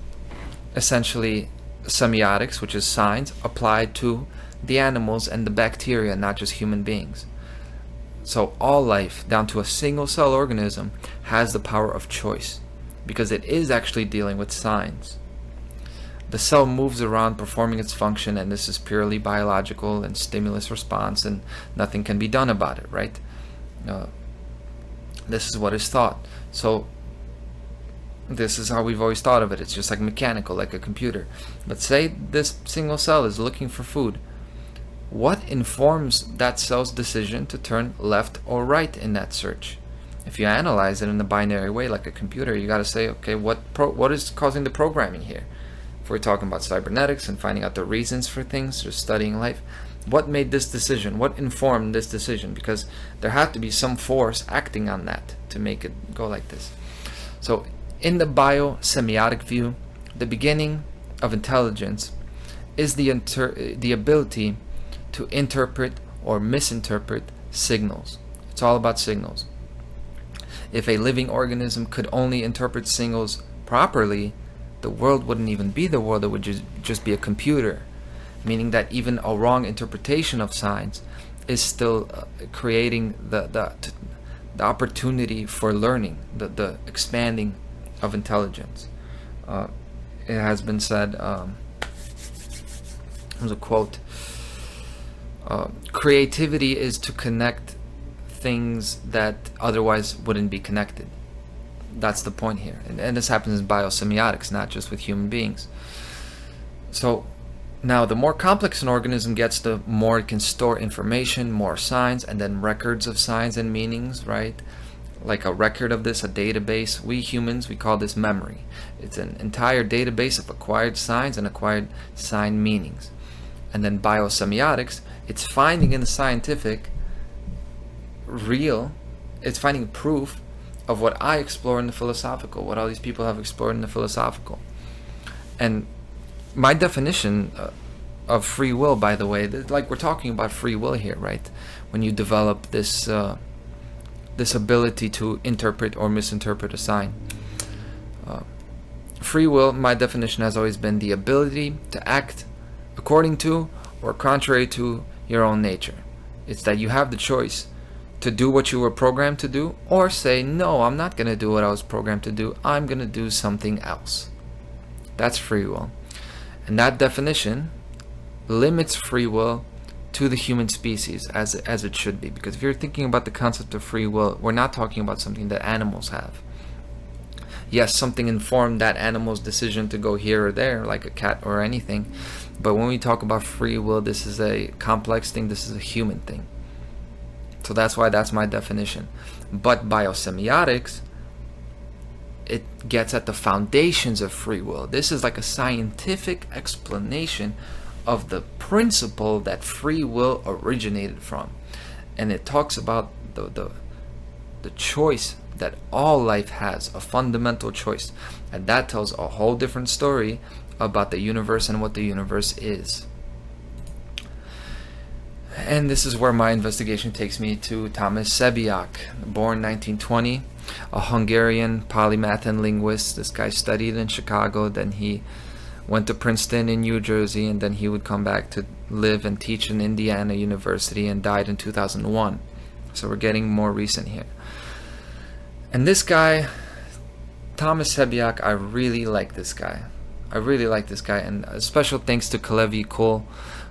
essentially semiotics, which is science applied to the animals and the bacteria, not just human beings. So all life, down to a single cell organism, has the power of choice, because it is actually dealing with signs. The cell moves around performing its function, and this is purely biological and stimulus response, and nothing can be done about it, right? This is what is thought. So this is how we've always thought of it. It's just like mechanical, like a computer. But say this single cell is looking for food. What informs that cell's decision to turn left or right in that search? If you analyze it in a binary way, like a computer, you got to say, okay, what is causing the programming here? If we're talking about cybernetics and finding out the reasons for things, just studying life, what made this decision? What informed this decision? Because there had to be some force acting on that to make it go like this. So in the biosemiotic view, The beginning of intelligence is the ability to interpret or misinterpret signals. It's all about signals. If a living organism could only interpret signals properly, the world wouldn't even be the world. It would just be a computer, meaning that even a wrong interpretation of signs is still creating the opportunity for learning, the expanding of intelligence. It has been said, there's a quote, creativity is to connect things that otherwise wouldn't be connected. That's the point here. And this happens in biosemiotics, not just with human beings. So now the more complex an organism gets, the more it can store information, more signs, and then records of signs and meanings, right? Like a record of this, a database. We humans, we call this memory. It's an entire database of acquired signs and acquired sign meanings. And then biosemiotics, it's finding in the scientific real, it's finding proof of what I explore in the philosophical, what all these people have explored in the philosophical. And my definition of free will, by the way, like we're talking about free will here, right? When you develop this this ability to interpret or misinterpret a sign. Free will, my definition has always been the ability to act according to or contrary to your own nature. It's that you have the choice to do what you were programmed to do, or say, no, I'm not going to do what I was programmed to do. I'm going to do something else. That's free will. And that definition limits free will to the human species as it should be. Because if you're thinking about the concept of free will, we're not talking about something that animals have. Yes, something informed that animal's decision to go here or there, like a cat or anything. But when we talk about free will, this is a complex thing. This is a human thing. So that's why that's my definition. But biosemiotics, it gets at the foundations of free will. This is like a scientific explanation of the principle that free will originated from. And it talks about the choice that all life has, a fundamental choice. And that tells a whole different story about the universe and what the universe is. And this is where my investigation takes me to Thomas Sebeok, born 1920, a Hungarian polymath and linguist. This guy studied in Chicago, then he went to Princeton in New Jersey, and then he would come back to live and teach in Indiana University, and died in 2001. So we're getting more recent here. And this guy, Thomas Sebeok, I really like this guy. I really like this guy, and a special thanks to Kalevi Kul,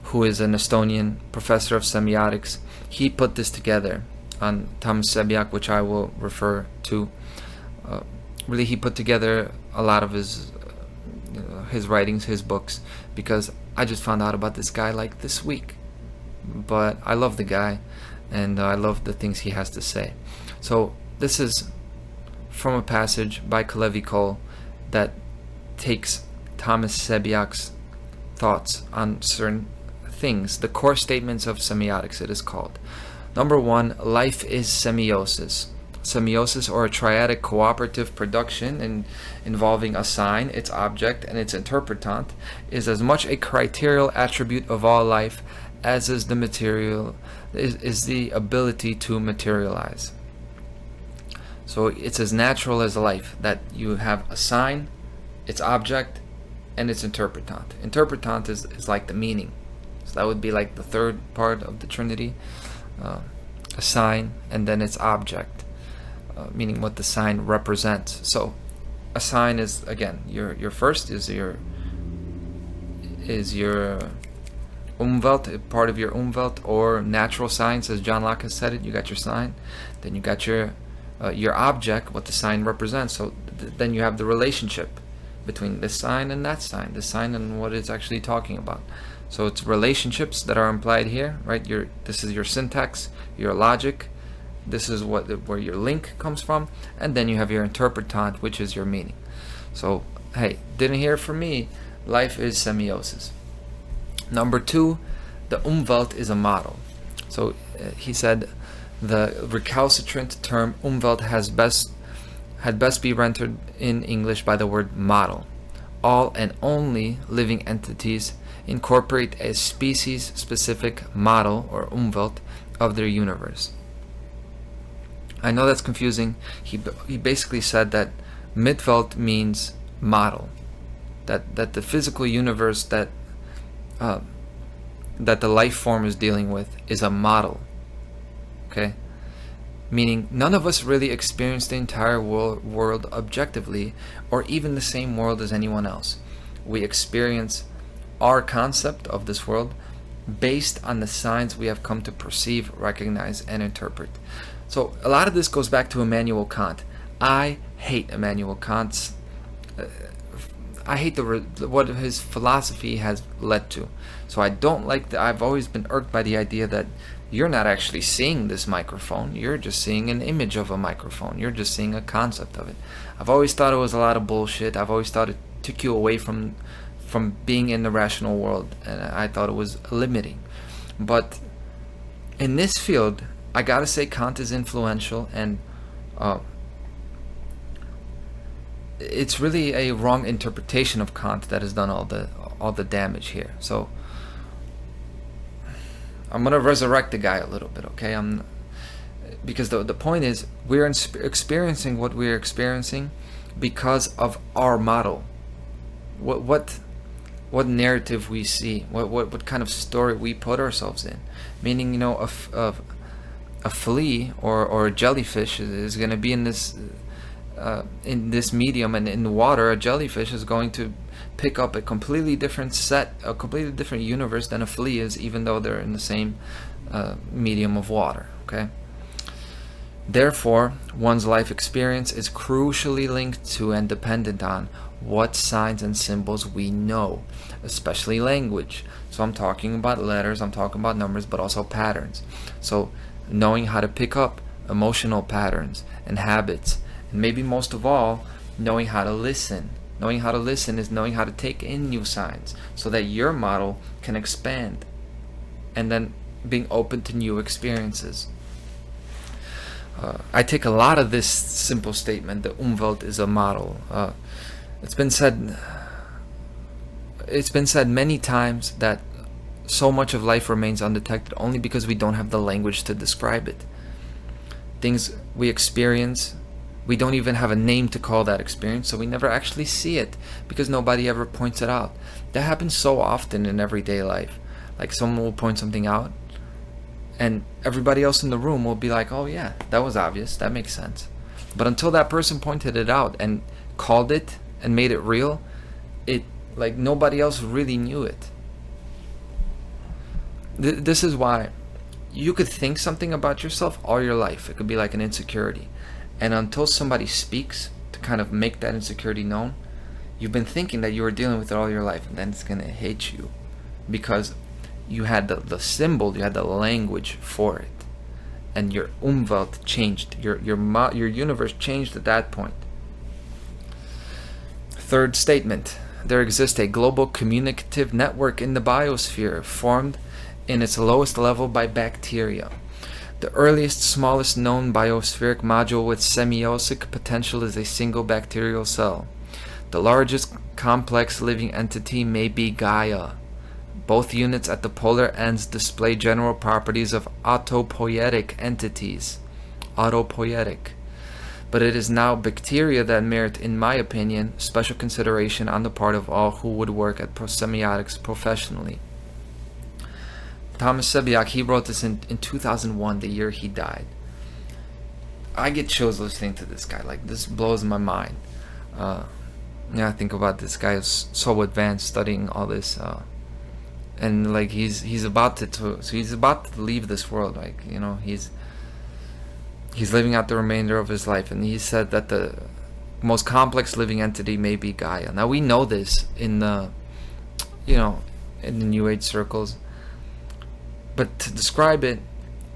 who is an Estonian professor of semiotics. He put this together on Thomas Sebeok, which I will refer to. Really, he put together a lot of his writings, his books, because I just found out about this guy like this week. But I love the guy, and I love the things he has to say. So this is from a passage by Kalevi Kul that takes Thomas Sebeok's thoughts on certain things, the core statements of semiotics, it is called. Number one, life is semiosis. Semiosis, or a triadic cooperative production involving a sign, its object, and its interpretant, is as much a criterial attribute of all life as is the material is the ability to materialize. So it's as natural as life that you have a sign, its object, and its interpretant. Interpretant is like the meaning. So that would be like the third part of the Trinity. A sign, and then its object, meaning what the sign represents. So a sign is, again, your first is your Umwelt, part of your Umwelt, or natural signs, as John Locke has said it. You got your sign, then you got your object, what the sign represents. So then you have the relationship between this sign and that sign, this sign and what it's actually talking about. So it's relationships that are implied here, right? This is your syntax, your logic. This is where your link comes from, and then you have your interpretant, which is your meaning. So hey, didn't hear from me. Life is semiosis. Number two, the Umwelt is a model. So he said the recalcitrant term Umwelt had best be rendered in English by the word model. all and only living entities incorporate a species-specific model or Umwelt of their universe. I know that's confusing. He basically said that Mitwelt means model, that the physical universe that the life form is dealing with is a model. Okay, meaning none of us really experience the entire world objectively, or even the same world as anyone else. We experience our concept of this world based on the signs we have come to perceive, recognize, and interpret. So a lot of this goes back to Immanuel Kant. I hate Immanuel Kant's I hate what his philosophy has led to. So I don't like I've always been irked by the idea that you're not actually seeing this microphone, you're just seeing an image of a microphone, you're just seeing a concept of it. I've always thought it was a lot of bullshit. I've always thought it took you away from being in the rational world, and I thought it was limiting. But in this field, I gotta say Kant is influential, and it's really a wrong interpretation of Kant that has done all the damage here. So I'm gonna resurrect the guy a little bit, okay? Because the point is, we're experiencing what we're experiencing because of our model. What narrative we see, what kind of story we put ourselves in. Meaning, you know, a flea or a jellyfish is going to be in this medium, and in the water, a jellyfish is going to pick up a completely different universe than a flea is, even though they're in the same medium of water. Okay. Therefore, one's life experience is crucially linked to and dependent on what signs and symbols we know, especially language. So I'm talking about letters, I'm talking about numbers, but also patterns. So knowing how to pick up emotional patterns and habits, and maybe most of all, knowing how to listen. Knowing how to listen is knowing how to take in new signs so that your model can expand, and then being open to new experiences. I take a lot of this simple statement, the Umwelt is a model. It's been said many times that so much of life remains undetected only because we don't have the language to describe it. Things we experience, we don't even have a name to call that experience, so we never actually see it because nobody ever points it out. That happens so often in everyday life. Like someone will point something out, and everybody else in the room will be like, oh yeah, that was obvious, that makes sense. But until that person pointed it out and called it and made it real, like nobody else really knew it. This is why you could think something about yourself all your life. It could be like an insecurity, and until somebody speaks to kind of make that insecurity known, you've been thinking that you were dealing with it all your life, and then it's going to hate you because you had the symbol, you had the language for it, and your Umwelt changed, your universe changed at that point. Third statement: there exists a global communicative network in the biosphere formed in its lowest level by bacteria. The earliest, smallest known biospheric module with semiotic potential is a single bacterial cell. The largest complex living entity may be Gaia. Both units at the polar ends display general properties of autopoietic entities. Autopoietic. But it is now bacteria that merit, in my opinion, special consideration on the part of all who would work at semiotics professionally. Thomas Sebiak, he wrote this in 2001, the year he died. I get chills listening to this guy. Like, this blows my mind. I think about this guy who's so advanced, studying all this, and like he's about to leave this world. Like, you know, he's living out the remainder of his life, and he said that the most complex living entity may be Gaia. Now we know this in the New Age circles. But to describe it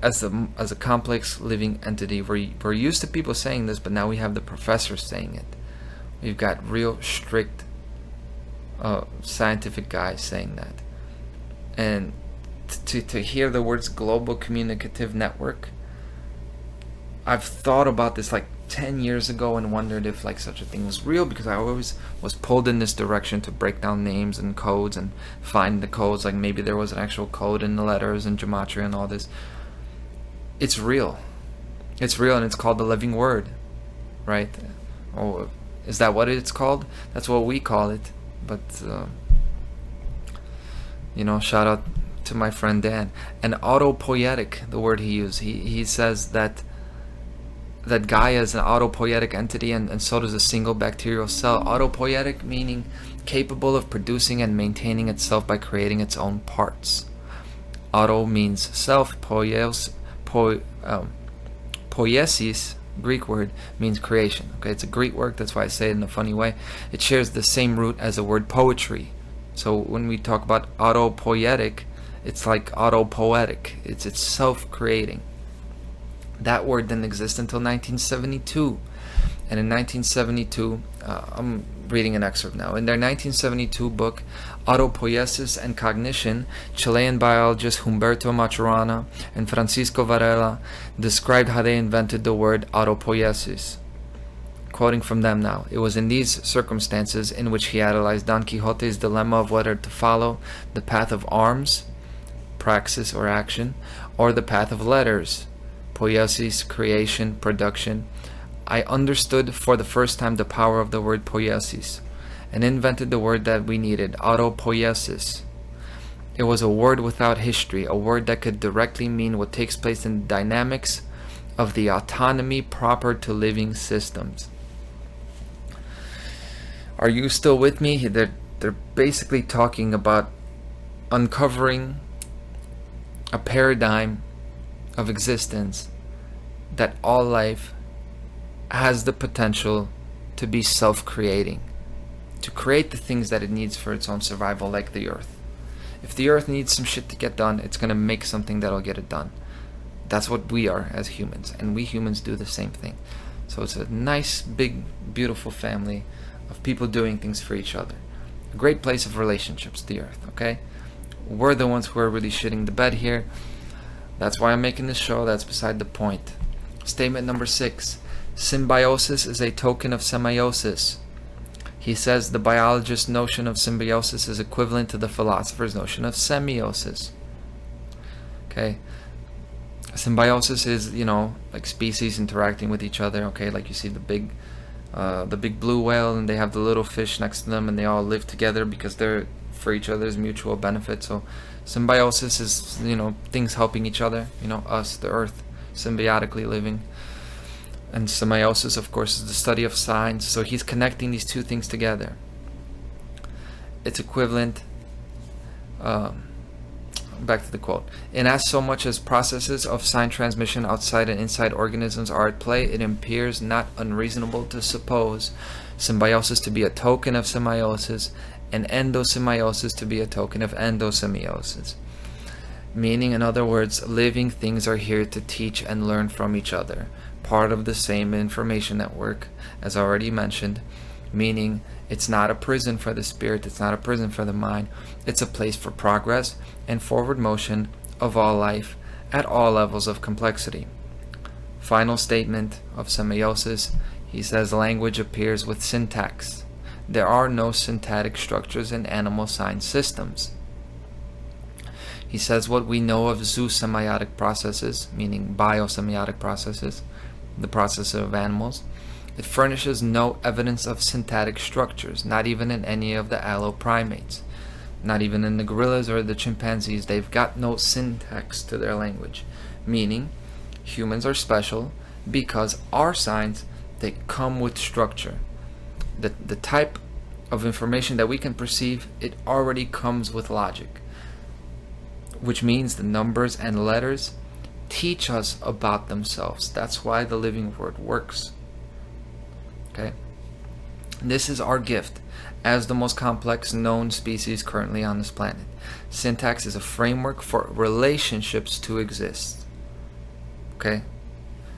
as a complex living entity, we're used to people saying this, but now we have the professors saying it. We've got real strict scientific guys saying that. And to hear the words global communicative network, I've thought about this like 10 years ago and wondered if like such a thing was real, because I always was pulled in this direction to break down names and codes and find the codes, like maybe there was an actual code in the letters and gematria and all this. It's real. It's real, and it's called the living word, right? Oh, is that what it's called? That's what we call it. But shout out to my friend Dan. And autopoietic, the word he used, he says that Gaia is an autopoietic entity, and so does a single bacterial cell. Autopoietic meaning capable of producing and maintaining itself by creating its own parts. Auto means self. Poiesis, Greek word, means creation. Okay, it's a Greek word, that's why I say it in a funny way. It shares the same root as the word poetry. So when we talk about autopoietic, it's like autopoetic. It's self-creating. That word didn't exist until 1972. And in 1972, I'm reading an excerpt now. In their 1972 book, Autopoiesis and Cognition, Chilean biologists Humberto Maturana and Francisco Varela described how they invented the word autopoiesis. Quoting from them now, it was in these circumstances in which he analyzed Don Quixote's dilemma of whether to follow the path of arms, praxis or action, or the path of letters, poiesis, creation, production. I understood for the first time the power of the word poiesis, and invented the word that we needed, autopoiesis. It was a word without history, a word that could directly mean what takes place in the dynamics of the autonomy proper to living systems. Are you still with me? They're basically talking about uncovering a paradigm of existence that all life has the potential to be self-creating, to create the things that it needs for its own survival, like the earth. If the earth needs some shit to get done, it's going to make something that'll get it done. That's what we are as humans, and we humans do the same thing. So it's a nice, big, beautiful family of people doing things for each other. A great place of relationships, the earth, okay? We're the ones who are really shitting the bed here. That's why I'm making this show. That's beside the point. Statement number 6. Symbiosis is a token of semiosis. He says the biologist's notion of symbiosis is equivalent to the philosopher's notion of semiosis. Okay? Symbiosis is, like species interacting with each other. Okay, like you see the big blue whale, and they have the little fish next to them, and they all live together because they're for each other's mutual benefit. So symbiosis is, things helping each other. Us, the earth, symbiotically living. And semiosis, of course, is the study of signs. So he's connecting these two things together. It's equivalent. Back to the quote. In as so much as processes of sign transmission outside and inside organisms are at play, it appears not unreasonable to suppose symbiosis to be a token of semiosis and endosemiosis to be a token of endosemiosis. Meaning, in other words, living things are here to teach and learn from each other. Part of the same information network, as already mentioned, meaning it's not a prison for the spirit, it's not a prison for the mind, it's a place for progress and forward motion of all life at all levels of complexity. Final statement of semiosis, he says language appears with syntax. There are no syntactic structures in animal sign systems. He says what we know of zoosemiotic processes, meaning biosemiotic processes, the process of animals, it furnishes no evidence of syntactic structures, not even in any of the alloprimates, not even in the gorillas or the chimpanzees. They've got no syntax to their language, meaning humans are special because our signs, they come with structure. The type of information that we can perceive, it already comes with logic, which means the numbers and letters teach us about themselves. That's why the living word works. Okay? This is our gift as the most complex known species currently on this planet. Syntax is a framework for relationships to exist. Okay?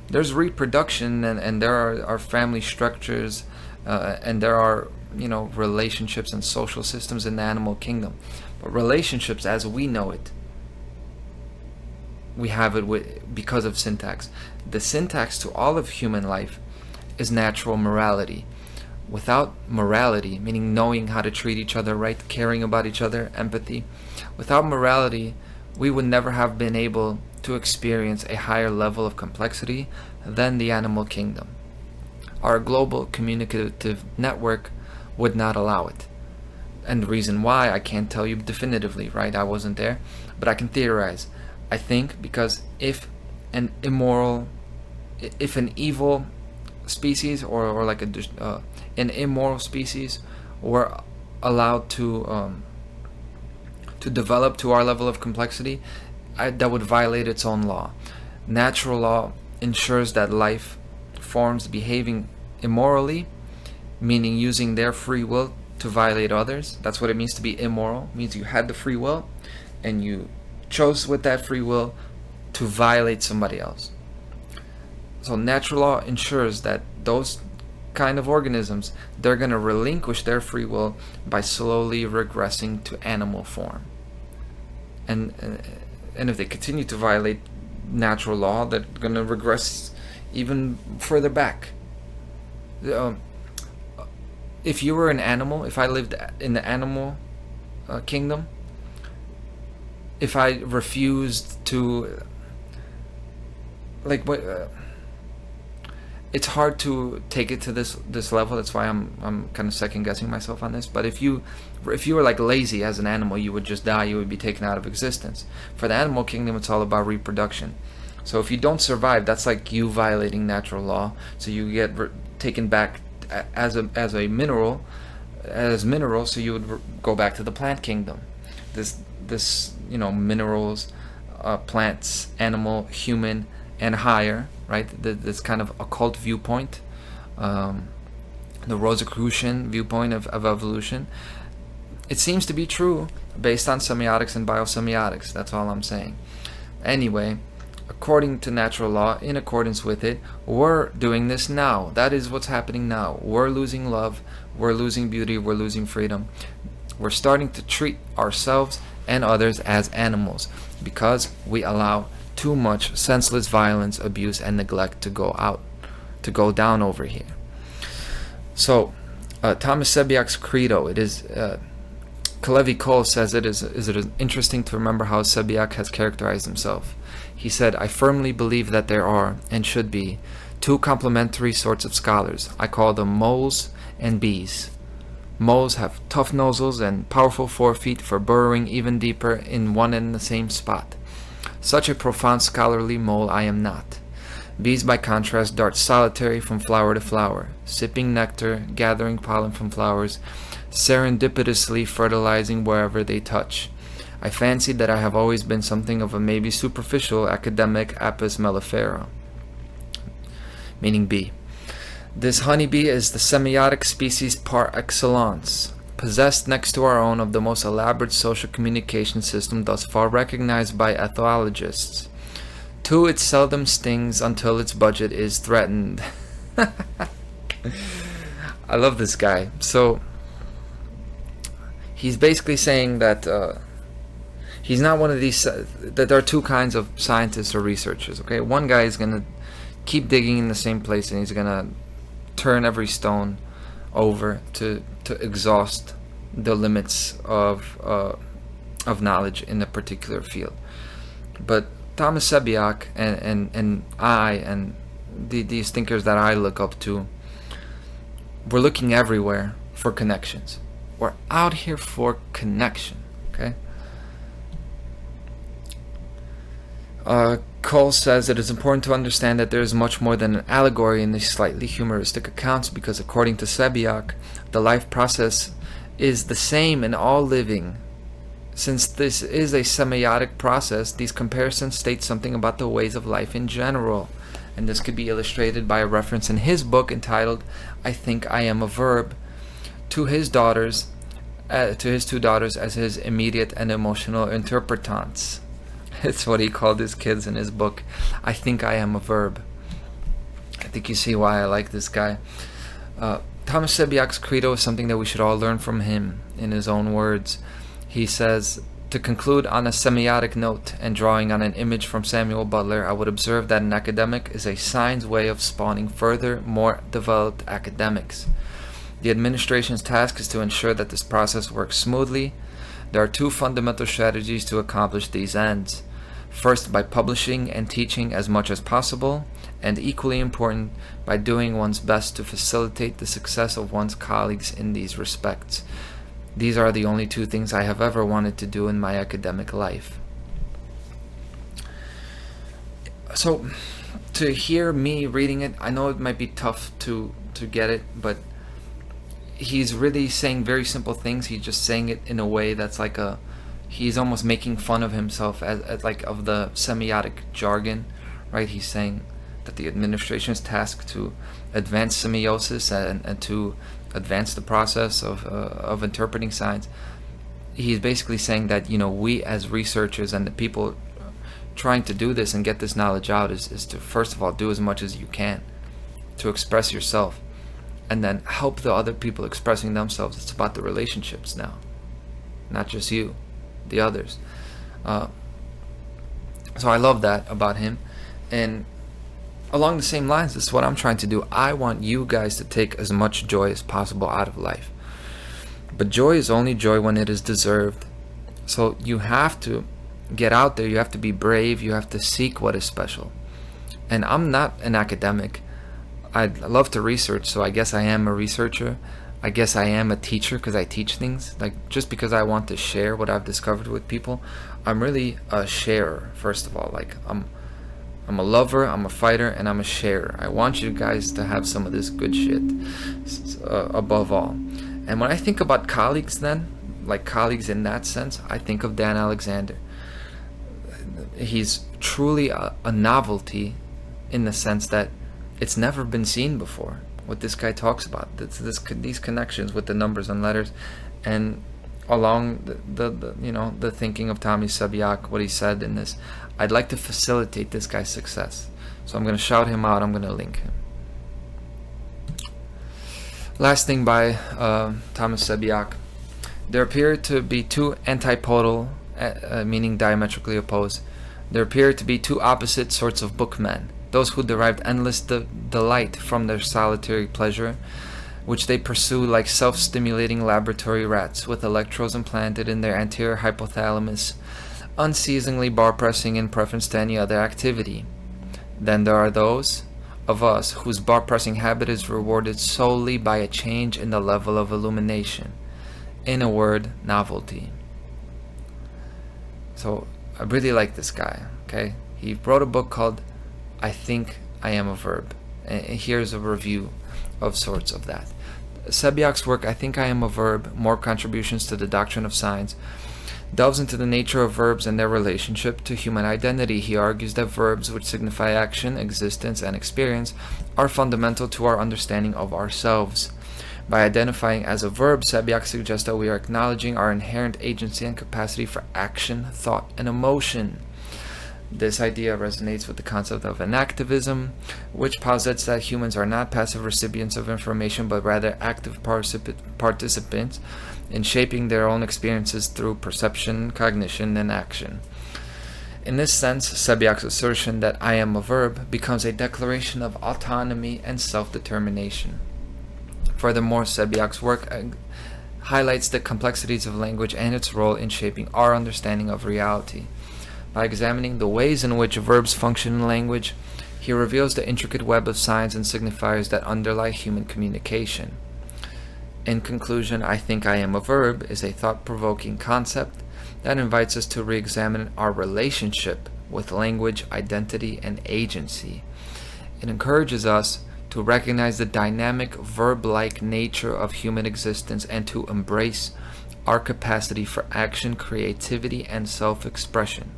There's reproduction and there are family structures and there are, relationships and social systems in the animal kingdom. But relationships as we know it, we have it because of syntax. The syntax to all of human life is natural morality. Without morality, meaning knowing how to treat each other right, caring about each other, empathy, without morality, we would never have been able to experience a higher level of complexity than the animal kingdom. Our global communicative network would not allow it. And the reason why, I can't tell you definitively, right? I wasn't there, but I can theorize. I think because if an evil species or like an immoral species were allowed to develop to our level of complexity, that would violate its own law. Natural law ensures that life forms behaving immorally, meaning using their free will to violate others. That's what it means to be immoral. It means you had the free will and you chose with that free will to violate somebody else. So natural law ensures that those kind of organisms, they're going to relinquish their free will by slowly regressing to animal form. And if they continue to violate natural law, they're going to regress even further back. If you were an animal, if I lived in the animal kingdom, if I refused to, like, it's hard to take it to this level. That's why I'm kind of second guessing myself on this. But if you were like lazy as an animal, you would just die. You would be taken out of existence. For the animal kingdom, it's all about reproduction. So if you don't survive, that's like you violating natural law. So you get taken back as a mineral, so you would go back to the plant kingdom. This minerals, plants, animal, human, and higher, right? This kind of occult viewpoint, the Rosicrucian viewpoint of evolution. It seems to be true based on semiotics and biosemiotics. That's all I'm saying. Anyway, according to natural law, in accordance with it, we're doing this now. That is what's happening now. We're losing love, we're losing beauty, we're losing freedom. We're starting to treat ourselves and others as animals because we allow too much senseless violence, abuse, and neglect to go down over here. So, Thomas Sebiak's credo, it is, Kalevi Cole says it is interesting to remember how Sebiak has characterized himself. He said, I firmly believe that there are, and should be, two complementary sorts of scholars. I call them moles and bees. Moles have tough nostrils and powerful forefeet for burrowing even deeper in one and the same spot. Such a profound scholarly mole I am not. Bees, by contrast, dart solitary from flower to flower, sipping nectar, gathering pollen from flowers, serendipitously fertilizing wherever they touch. I fancied that I have always been something of a maybe superficial academic apis mellifera, meaning bee. This honeybee is the semiotic species par excellence, possessed next to our own of the most elaborate social communication system thus far recognized by ethologists. Two, it seldom stings until its budget is threatened. I love this guy. So he's basically saying that he's not one of these, that there are two kinds of scientists or researchers. Okay, one guy is going to keep digging in the same place and he's going to turn every stone over to exhaust the limits of knowledge in a particular field. But Thomas Sebiak and I and these thinkers that I look up to, we're looking everywhere for connections. We're out here for connection, okay? Cole says it is important to understand that there is much more than an allegory in these slightly humoristic accounts because according to Sebiak, the life process is the same in all living. Since this is a semiotic process, these comparisons state something about the ways of life in general. And this could be illustrated by a reference in his book entitled, I Think I Am a Verb, to his daughters, to his two daughters as his immediate and emotional interpretants. It's what he called his kids in his book, I Think I Am a Verb. I think you see why I like this guy. Thomas Sebiak's credo is something that we should all learn from him in his own words. He says, To conclude on a semiotic note and drawing on an image from Samuel Butler, I would observe that an academic is a science way of spawning further, more developed academics. The administration's task is to ensure that this process works smoothly. There are two fundamental strategies to accomplish these ends. First, by publishing and teaching as much as possible, and equally important, by doing one's best to facilitate the success of one's colleagues in these respects. These are the only two things I have ever wanted to do in my academic life. So, to hear me reading it, I know it might be tough to get it, but he's really saying very simple things. He's just saying it in a way that's like he's almost making fun of himself as like of the semiotic jargon, right? He's saying that the administration is tasked to advance semiosis and to advance the process of interpreting science. He's basically saying that, we as researchers and the people trying to do this and get this knowledge out is to first of all do as much as you can to express yourself, and then help the other people expressing themselves. It's about the relationships now, not just you, the others. So I love that about him. And along the same lines, this is what I'm trying to do. I want you guys to take as much joy as possible out of life. But joy is only joy when it is deserved. So you have to get out there. You have to be brave. You have to seek what is special. And I'm not an academic. I love to research, so I guess I am a researcher. I guess I am a teacher because I teach things. Like, just because I want to share what I've discovered with people, I'm really a sharer, first of all. Like, I'm a lover, I'm a fighter, and I'm a sharer. I want you guys to have some of this good shit above all. And when I think about colleagues then, like colleagues in that sense, I think of Dan Alexander. He's truly a novelty in the sense that it's never been seen before. What this guy talks about, these connections with the numbers and letters, and along the thinking of Tommy Sebiak, what he said in this, I'd like to facilitate this guy's success. So I'm going to shout him out. I'm going to link him. Last thing by Thomas Sebiak. There appear to be two antipodal, meaning diametrically opposed. There appear to be two opposite sorts of bookmen. Those who derived endless delight from their solitary pleasure, which they pursue like self-stimulating laboratory rats with electrodes implanted in their anterior hypothalamus, unceasingly bar-pressing in preference to any other activity. Then there are those of us whose bar-pressing habit is rewarded solely by a change in the level of illumination. In a word, novelty. So, I really like this guy, okay? He wrote a book called I Think I Am a Verb. And here's a review of sorts of that. Sebiak's work, I Think I Am a Verb, More Contributions to the Doctrine of Science, delves into the nature of verbs and their relationship to human identity. He argues that verbs, which signify action, existence, and experience, are fundamental to our understanding of ourselves. By identifying as a verb, Sebiak suggests that we are acknowledging our inherent agency and capacity for action, thought, and emotion. This idea resonates with the concept of enactivism, which posits that humans are not passive recipients of information, but rather active participants in shaping their own experiences through perception, cognition, and action. In this sense, Sebiak's assertion that I am a verb becomes a declaration of autonomy and self-determination. Furthermore, Sebiak's work highlights the complexities of language and its role in shaping our understanding of reality. By examining the ways in which verbs function in language, he reveals the intricate web of signs and signifiers that underlie human communication. In conclusion, I Think I Am a Verb is a thought-provoking concept that invites us to re-examine our relationship with language, identity, and agency. It encourages us to recognize the dynamic verb-like nature of human existence and to embrace our capacity for action, creativity, and self-expression.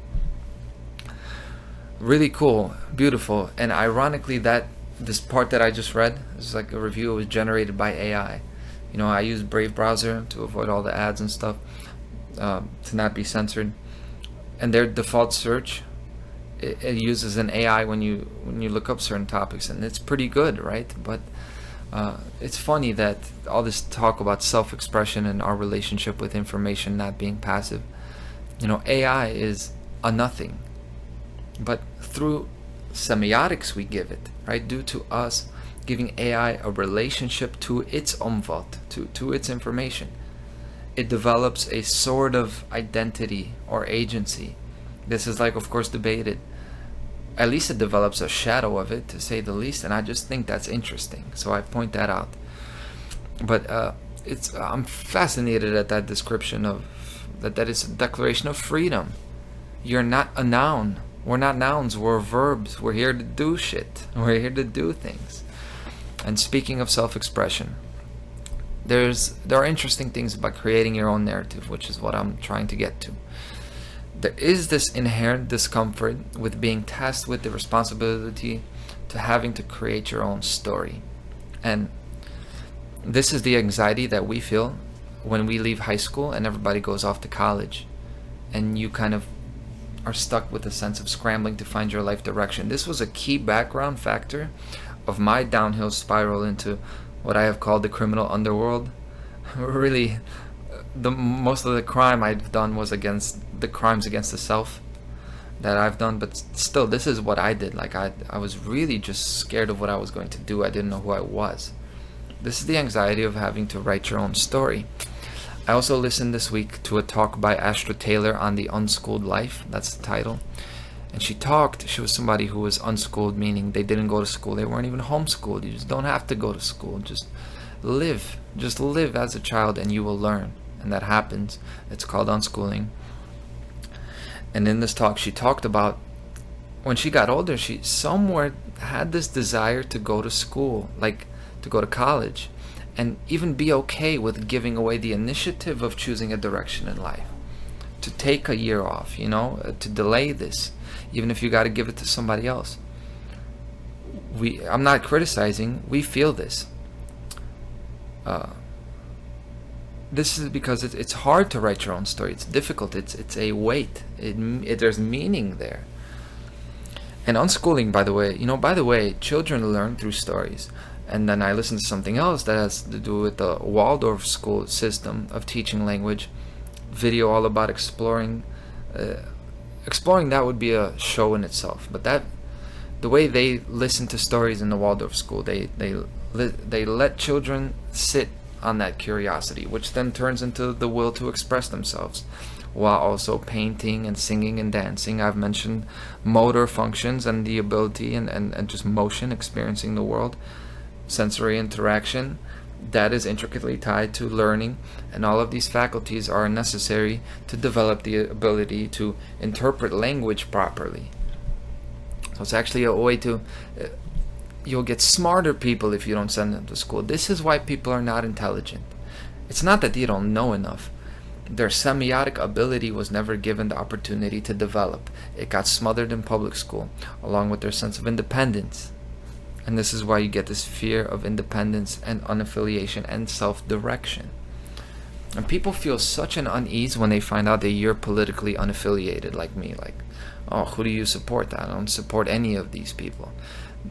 Really cool, beautiful, and ironically that this part that I just read is like a review. It was generated by AI. I use Brave browser to avoid all the ads and stuff, to not be censored. And their default search, it uses an AI when you look up certain topics, and it's pretty good, right? But it's funny that all this talk about self-expression and our relationship with information not being passive, AI is a nothing, but through semiotics we give it, right? Due to us giving AI a relationship to its umvot, to its information, it develops a sort of identity or agency. This is, like, of course, debated. At least it develops a shadow of it, to say the least, and I just think that's interesting, so I point that out. But I'm fascinated at that description of that is a declaration of freedom. You're not a noun. We're not nouns, we're verbs. We're here to do shit. We're here to do things. And speaking of self-expression, there are interesting things about creating your own narrative, which is what I'm trying to get to. There is this inherent discomfort with being tasked with the responsibility to having to create your own story. And this is the anxiety that we feel when we leave high school and everybody goes off to college, and you kind of are stuck with a sense of scrambling to find your life direction. This was a key background factor of my downhill spiral into what I have called the criminal underworld. Really, most of the crime I've done was against the crimes against the self that I've done, but still, this is what I did. Like, I was really just scared of what I was going to do. I didn't know who I was. This is the anxiety of having to write your own story. I also listened this week to a talk by Astra Taylor on the unschooled life. That's the title. And she was somebody who was unschooled, meaning they didn't go to school. They weren't even homeschooled. You just don't have to go to school. Just live as a child and you will learn. And that happens. It's called unschooling. And in this talk, she talked about when she got older, she somewhere had this desire to go to school, like to go to college, and even be okay with giving away the initiative of choosing a direction in life. To take a year off, to delay this, even if you got to give it to somebody else. I'm not criticizing, we feel this. This is because it's hard to write your own story. It's difficult. It's a weight. There's meaning there. And unschooling, by the way, children learn through stories. And then I listened to something else that has to do with the Waldorf school system of teaching language. Video all about exploring. Exploring, that would be a show in itself. But the way they listen to stories in the Waldorf school, they let children sit on that curiosity, which then turns into the will to express themselves, while also painting and singing and dancing. I've mentioned motor functions and the ability and just motion, experiencing the world, sensory interaction, that is intricately tied to learning, and all of these faculties are necessary to develop the ability to interpret language properly. So it's actually a way to you'll get smarter people if you don't send them to school. This is why people are not intelligent. It's not that they don't know enough. Their semiotic ability was never given the opportunity to develop. It got smothered in public school, along with their sense of independence. And this is why you get this fear of independence and unaffiliation and self-direction. And people feel such an unease when they find out that you're politically unaffiliated, like me. Like, oh, who do you support? I don't support any of these people.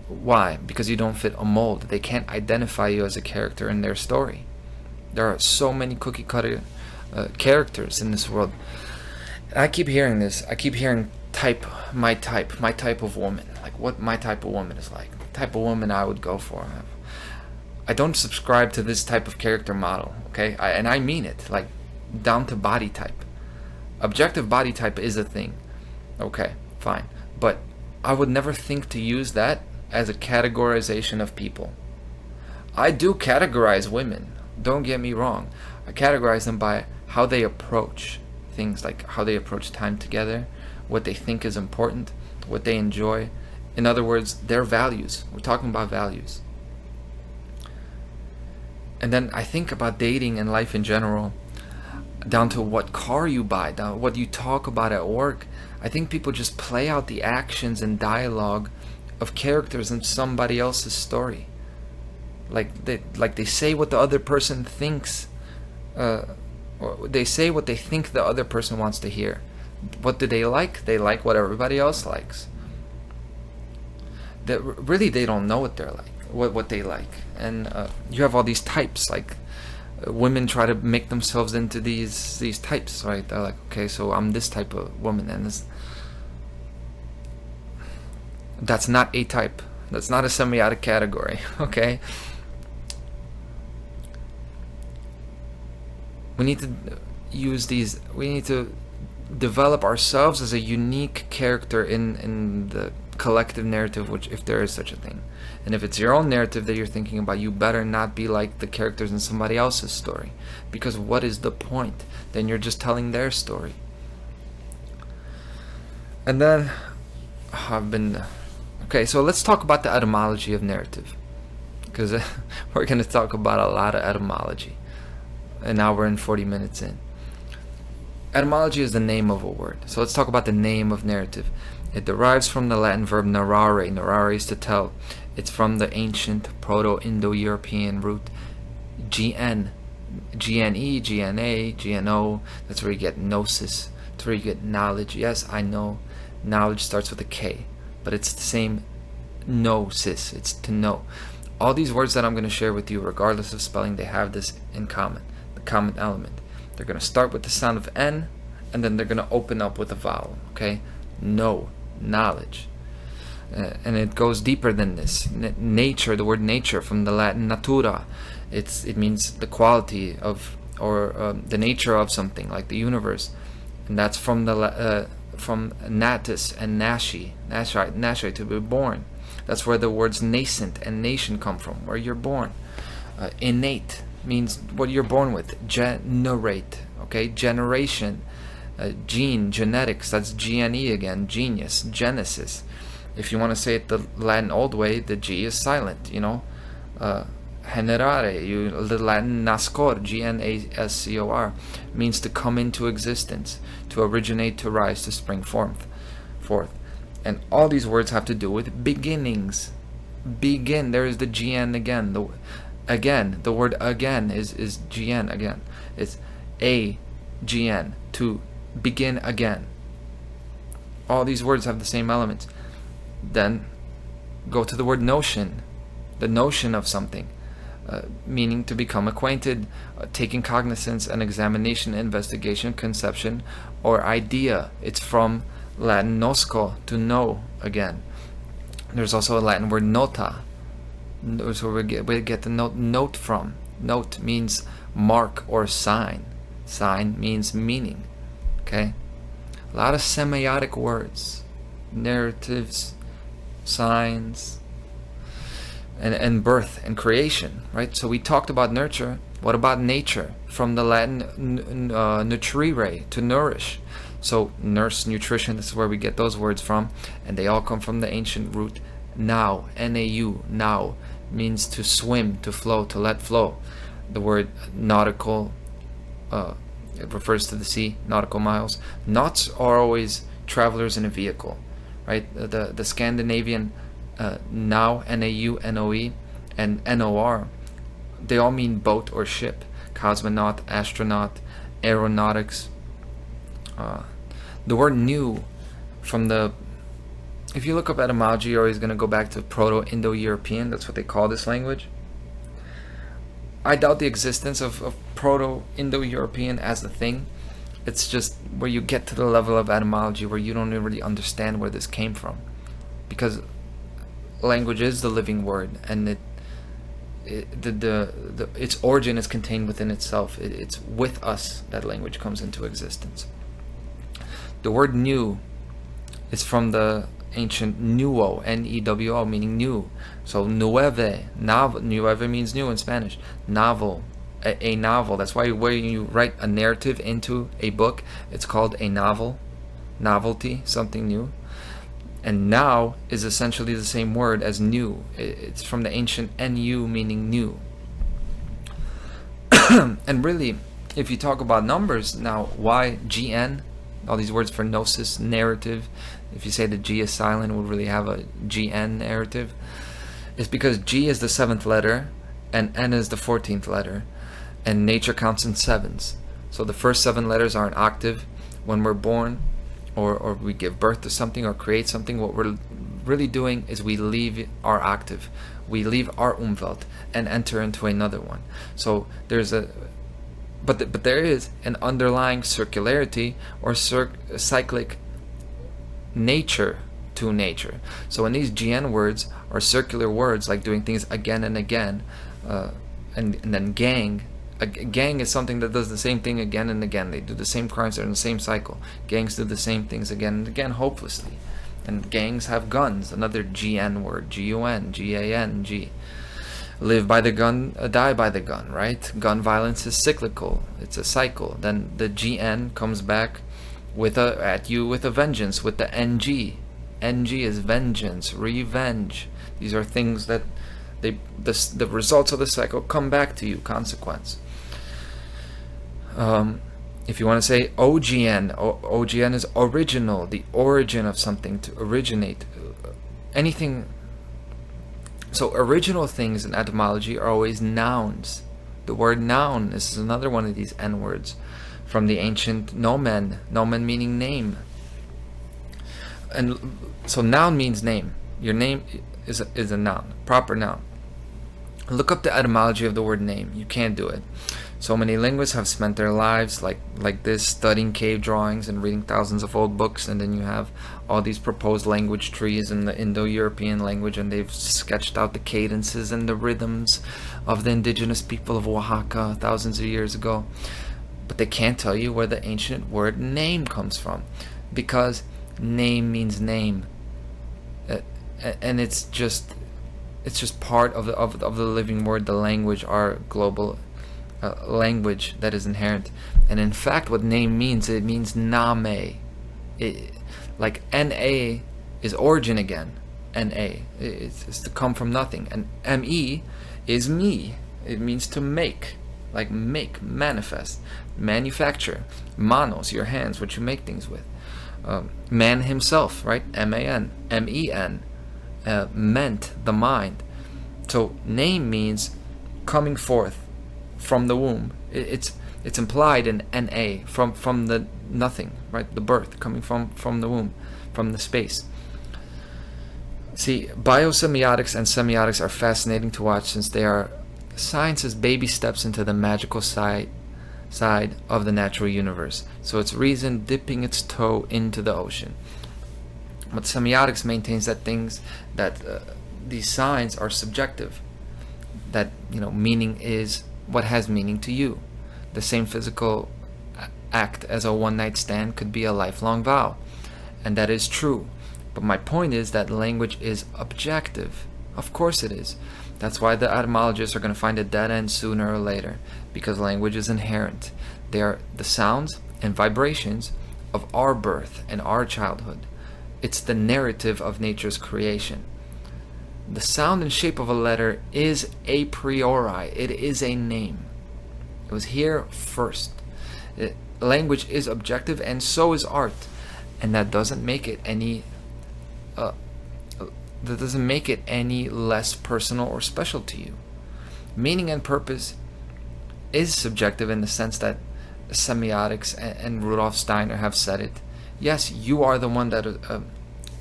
Why? Because you don't fit a mold. They can't identify you as a character in their story. There are so many cookie cutter characters in this world. And I keep hearing this. I keep hearing my type of woman. Like what my type of woman is like. The type of woman I would go for. I don't subscribe to this type of character model, okay? And I mean it, like down to body type. Objective body type is a thing. Okay, fine. But I would never think to use that as a categorization of people. I do categorize women, don't get me wrong. I categorize them by how they approach things, like how they approach time together, what they think is important, what they enjoy. In other words, their values. We're talking about values. And then I think about dating and life in general, down to what car you buy, down to what you talk about at work. I think people just play out the actions and dialogue of characters in somebody else's story. Like they say what the other person thinks, or they say what they think the other person wants to hear. What do they like? They like what everybody else likes. That really they don't know what they're like, what they like. And you have all these types, like women try to make themselves into these types, right? They're like, okay, so I'm this type of woman, and that's not a type. That's not a semiotic category, okay? We need to use these. We need to develop ourselves as a unique character in the collective narrative, which, if there is such a thing. And if it's your own narrative that you're thinking about, you better not be like the characters in somebody else's story, because what is the point? Then you're just telling their story. And then okay, so let's talk about the etymology of narrative, because we're going to talk about a lot of etymology, and now we're in 40 minutes in. Etymology is the name of a word, so let's talk about the name of narrative. It derives from the Latin verb narrare. Narrare is to tell. It's from the ancient Proto-Indo-European root gn, gne, gna, gno. That's where you get gnosis. That's where you get knowledge. Yes, I know knowledge starts with a K, but it's the same gnosis. It's to know. All these words that I'm going to share with you, regardless of spelling, they have this in common, the common element. They're going to start with the sound of N, and then they're going to open up with a vowel, okay? Know, knowledge. And it goes deeper than this. Nature, the word nature, from the Latin natura. It means the quality of, or the nature of something, like the universe. And that's from from natus and nasci, to be born. That's where the words nascent and nation come from, where you're born. Innate means what you're born with. Generate, okay? Generation. Gene, genetics, that's gene again. Genius, genesis. If you want to say it the Latin old way, the G is silent, you know. Generare, the Latin nascor, gnascor, means to come into existence, to originate, to rise, to spring forth. And all these words have to do with beginnings. Begin, there is the gn again. The word again is gn again. It's a gn, to begin again. All these words have the same elements. Then go to the word notion, the notion of something, meaning to become acquainted, taking cognizance, an examination, investigation, conception, or idea. It's from Latin nosco, to know again. There's also a Latin word nota, so we get the note from. Note means mark or sign. Sign means meaning. Okay, a lot of semiotic words, narratives, signs, and birth and creation, right? So we talked about nurture. What about nature? From the Latin nutrire, to nourish. So nurse, nutrition, this is where we get those words from, and they all come from the ancient root nau, N-A-U, nau, means to swim, to flow, to let flow. The word nautical, it refers to the sea, nautical miles. Nauts are always travelers in a vehicle, right? The Scandinavian nau, N-A-U-N-O-E, and N-O-R, they all mean boat or ship. Cosmonaut, astronaut, aeronautics. The word new, if you look up etymology, you're always going to go back to Proto-Indo-European. That's what they call this language. I doubt the existence of Proto-Indo-European as a thing. It's just where you get to the level of etymology where you don't really understand where this came from, because language is the living word, and its origin is contained within itself. It's with us that language comes into existence. The word new is from the ancient nuevo, N-E-W-O, meaning new. So nueve, nueve means new in Spanish. Novel, a novel. That's why when you write a narrative into a book, it's called a novel. Novelty, something new. And now is essentially the same word as new. It's from the ancient nu, meaning new. And really, if you talk about numbers now, why GN? All these words for gnosis, narrative. If you say the G is silent, we'll really have a GN narrative. It's because G is the 7th letter and N is the 14th letter, and nature counts in sevens. So the first 7 letters are an octave. When we're born, or we give birth to something or create something, what we're really doing is we leave our octave, we leave our umwelt and enter into another one. So there's but there is an underlying circularity or cyclic nature to nature. So when these GN words are circular words, like doing things again and again, and then gang. A gang is something that does the same thing again and again. They do the same crimes, they're in the same cycle. Gangs do the same things again and again, hopelessly. And gangs have guns, another GN word, G-U-N, G-A-N-G. Live by the gun, die by the gun, right? Gun violence is cyclical, it's a cycle. Then the GN comes back at you with a vengeance, with the NG. NG is vengeance, revenge. These are things that the results of the cycle come back to you, consequence. If you want to say OGN, OGN is original, the origin of something, to originate. Anything. So original things in etymology are always nouns. The word noun, this is another one of these N words from the ancient nomen meaning name. And so noun means name. Your name is a noun, proper noun. Look up the etymology of the word name. You can't do it. So many linguists have spent their lives like this, studying cave drawings and reading thousands of old books, and then you have all these proposed language trees in the Indo-European language, and they've sketched out the cadences and the rhythms of the indigenous people of Oaxaca thousands of years ago. But they can't tell you where the ancient word name comes from, because name means name, and it's just part of the living word, the language, our global language that is inherent. And in fact, what name means, it means name. Like Na is origin again. Na, it's to come from nothing. And Me is me. It means to make, like make, manifest, manufacture. Manos, your hands, what you make things with. Man himself, right? Man, Men, meant, the mind. So name means coming forth from the womb. It's implied in Na, from the nothing, right? The birth, coming from the womb, from the space. See, biosemiotics and semiotics are fascinating to watch, since they are science's baby steps into the magical side of the natural universe. So it's reason dipping its toe into the ocean. But semiotics maintains that these signs are subjective. That meaning is what has meaning to you. The same physical act as a one-night stand could be a lifelong vow, and that is true. But my point is that language is objective. Of course it is. That's why the etymologists are going to find a dead end sooner or later, because language is inherent. They are the sounds and vibrations of our birth and our childhood. It's the narrative of nature's creation. The sound and shape of a letter is a priori. It is a name. It was here first. Language is objective, and so is art, and that doesn't make it any less personal or special to you. Meaning and purpose is subjective in the sense that semiotics and Rudolf Steiner have said it. Yes, you are the one that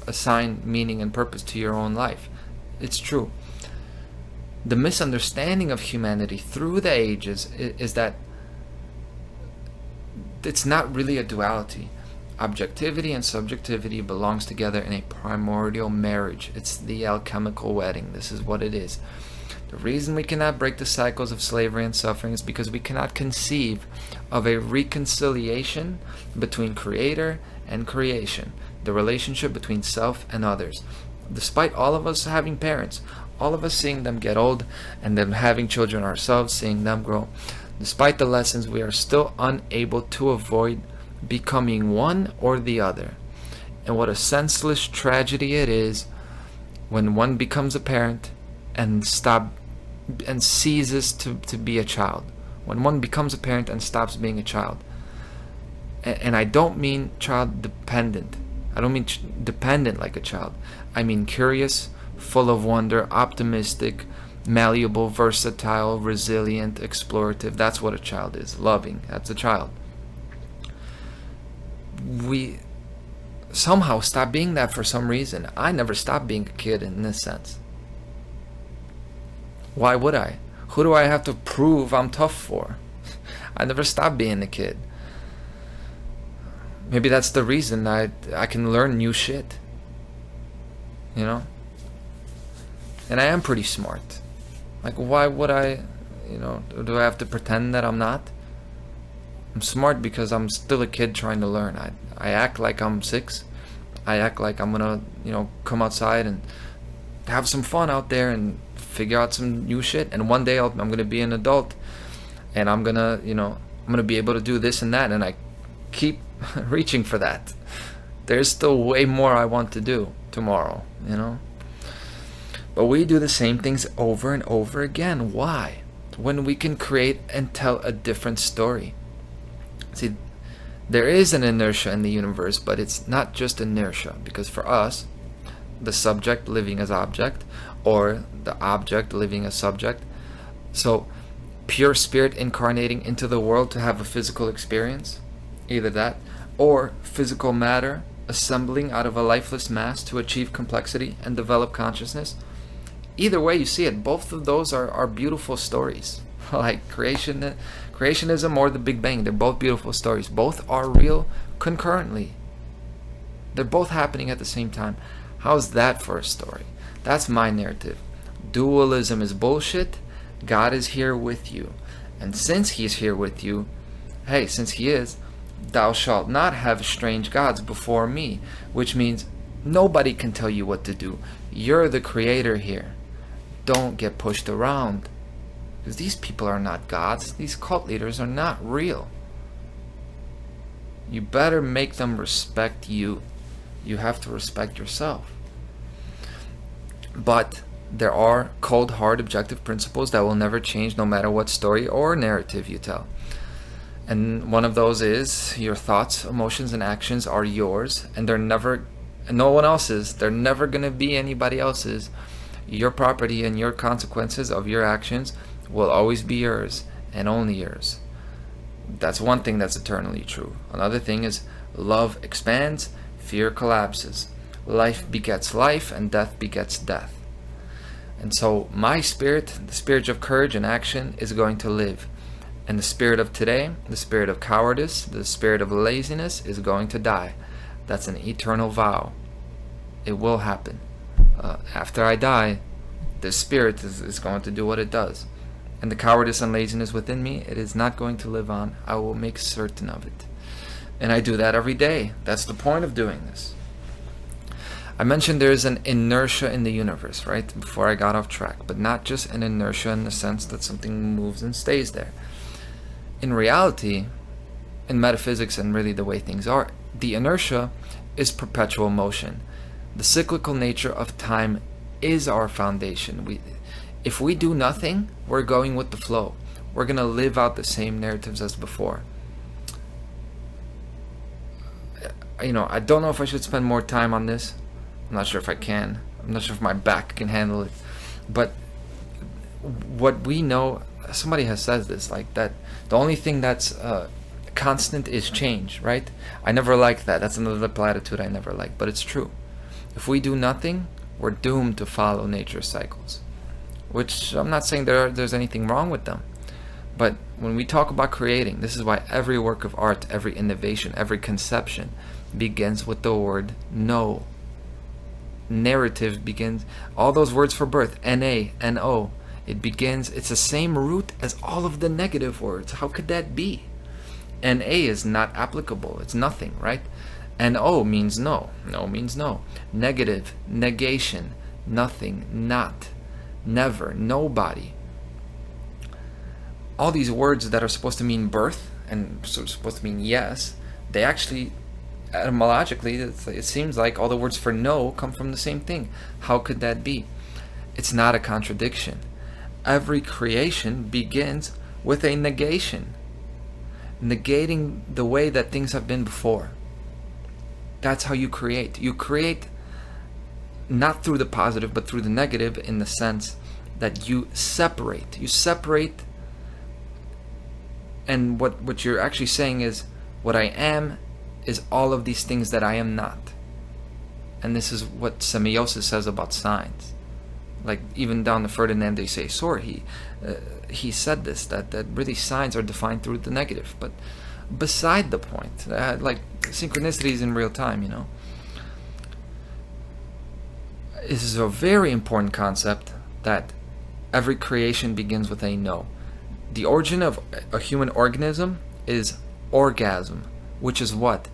assign meaning and purpose to your own life. It's true. The misunderstanding of humanity through the ages is that it's not really a duality. Objectivity and subjectivity belongs together in a primordial marriage. It's the alchemical wedding. This is what it is. The reason we cannot break the cycles of slavery and suffering is because we cannot conceive of a reconciliation between creator and creation, the relationship between self and others. Despite all of us having parents, all of us seeing them get old, and then having children ourselves, seeing them grow, despite the lessons, we are still unable to avoid becoming one or the other. And what a senseless tragedy it is when one becomes a parent and ceases to be a child. When one becomes a parent and stops being a child. And I don't mean child dependent. I don't mean dependent like a child. I mean curious, full of wonder, optimistic, malleable, versatile, resilient, explorative. That's what a child is. Loving. That's a child. We somehow stop being that for some reason. I never stopped being a kid in this sense. Why would I? Who do I have to prove I'm tough for? I never stopped being a kid. Maybe that's the reason I can learn new shit. You know? And I am pretty smart. Like, why would I, do I have to pretend that I'm not? I'm smart because I'm still a kid trying to learn. I act like I'm 6. I act like I'm gonna, come outside and have some fun out there and figure out some new shit. And one day I'm gonna be an adult, and I'm gonna be able to do this and that. And I keep reaching for that. There's still way more I want to do tomorrow, But we do the same things over and over again. Why? When we can create and tell a different story. See, there is an inertia in the universe, but it's not just inertia, because for us, the subject living as object, or the object living as subject, so pure spirit incarnating into the world to have a physical experience, either that, or physical matter assembling out of a lifeless mass to achieve complexity and develop consciousness. Either way you see it, both of those are beautiful stories. Like creationism or the Big Bang, they're both beautiful stories. Both are real concurrently. They're both happening at the same time. How's that for a story? That's my narrative. Dualism is bullshit. God is here with you. And since he's here with you, hey, since he is, thou shalt not have strange gods before me, which means nobody can tell you what to do. You're the creator here. Don't get pushed around. Because these people are not gods. These cult leaders are not real. You better make them respect you. You have to respect yourself. But there are cold, hard, objective principles that will never change no matter what story or narrative you tell. And one of those is your thoughts, emotions, and actions are yours, and they're never, no one else's. They're never going to be anybody else's. Your property and your consequences of your actions will always be yours and only yours. That's one thing that's eternally true. Another thing is love expands, fear collapses. Life begets life, and death begets death. And so my spirit, the spirit of courage and action, is going to live. And the spirit of today, the spirit of cowardice, the spirit of laziness is going to die. That's an eternal vow. It will happen. After I die, the spirit is going to do what it does. And the cowardice and laziness within me, it is not going to live on. I will make certain of it. And I do that every day. That's the point of doing this. I mentioned there is an inertia in the universe, right? Before I got off track. But not just an inertia in the sense that something moves and stays there. In reality, in metaphysics and really the way things are, the inertia is perpetual motion. The cyclical nature of time is our foundation. If we do nothing, we're going with the flow. We're going to live out the same narratives as before. I don't know if I should spend more time on this. I'm not sure if I can. I'm not sure if my back can handle it. But what we know, somebody has said this, like that the only thing that's constant is change, right? I never liked that. That's another platitude I never liked, but it's true. If we do nothing, we're doomed to follow nature's cycles. Which I'm not saying there's anything wrong with them. But when we talk about creating, this is why every work of art, every innovation, every conception begins with the word no. Narrative begins, all those words for birth, N-A, N-O, it's the same root as all of the negative words. How could that be? N-A is not applicable. It's nothing, right? N-O means no. No means no. Negative, negation, nothing, not, never, nobody. All these words that are supposed to mean birth and supposed to mean yes, they actually, etymologically, it seems like all the words for no come from the same thing. How could that be? It's not a contradiction. Every creation begins with a negation, negating the way that things have been before. That's how you create. You create not through the positive, but through the negative, in the sense that you separate. You separate, and what you're actually saying is, what I am is all of these things that I am not. And this is what semiosis says about signs. Like even down to Ferdinand de Saussure, he said this, that really signs are defined through the negative. But beside the point, like synchronicities in real time, this is a very important concept, that every creation begins with a no. The origin of a human organism is orgasm, which is what?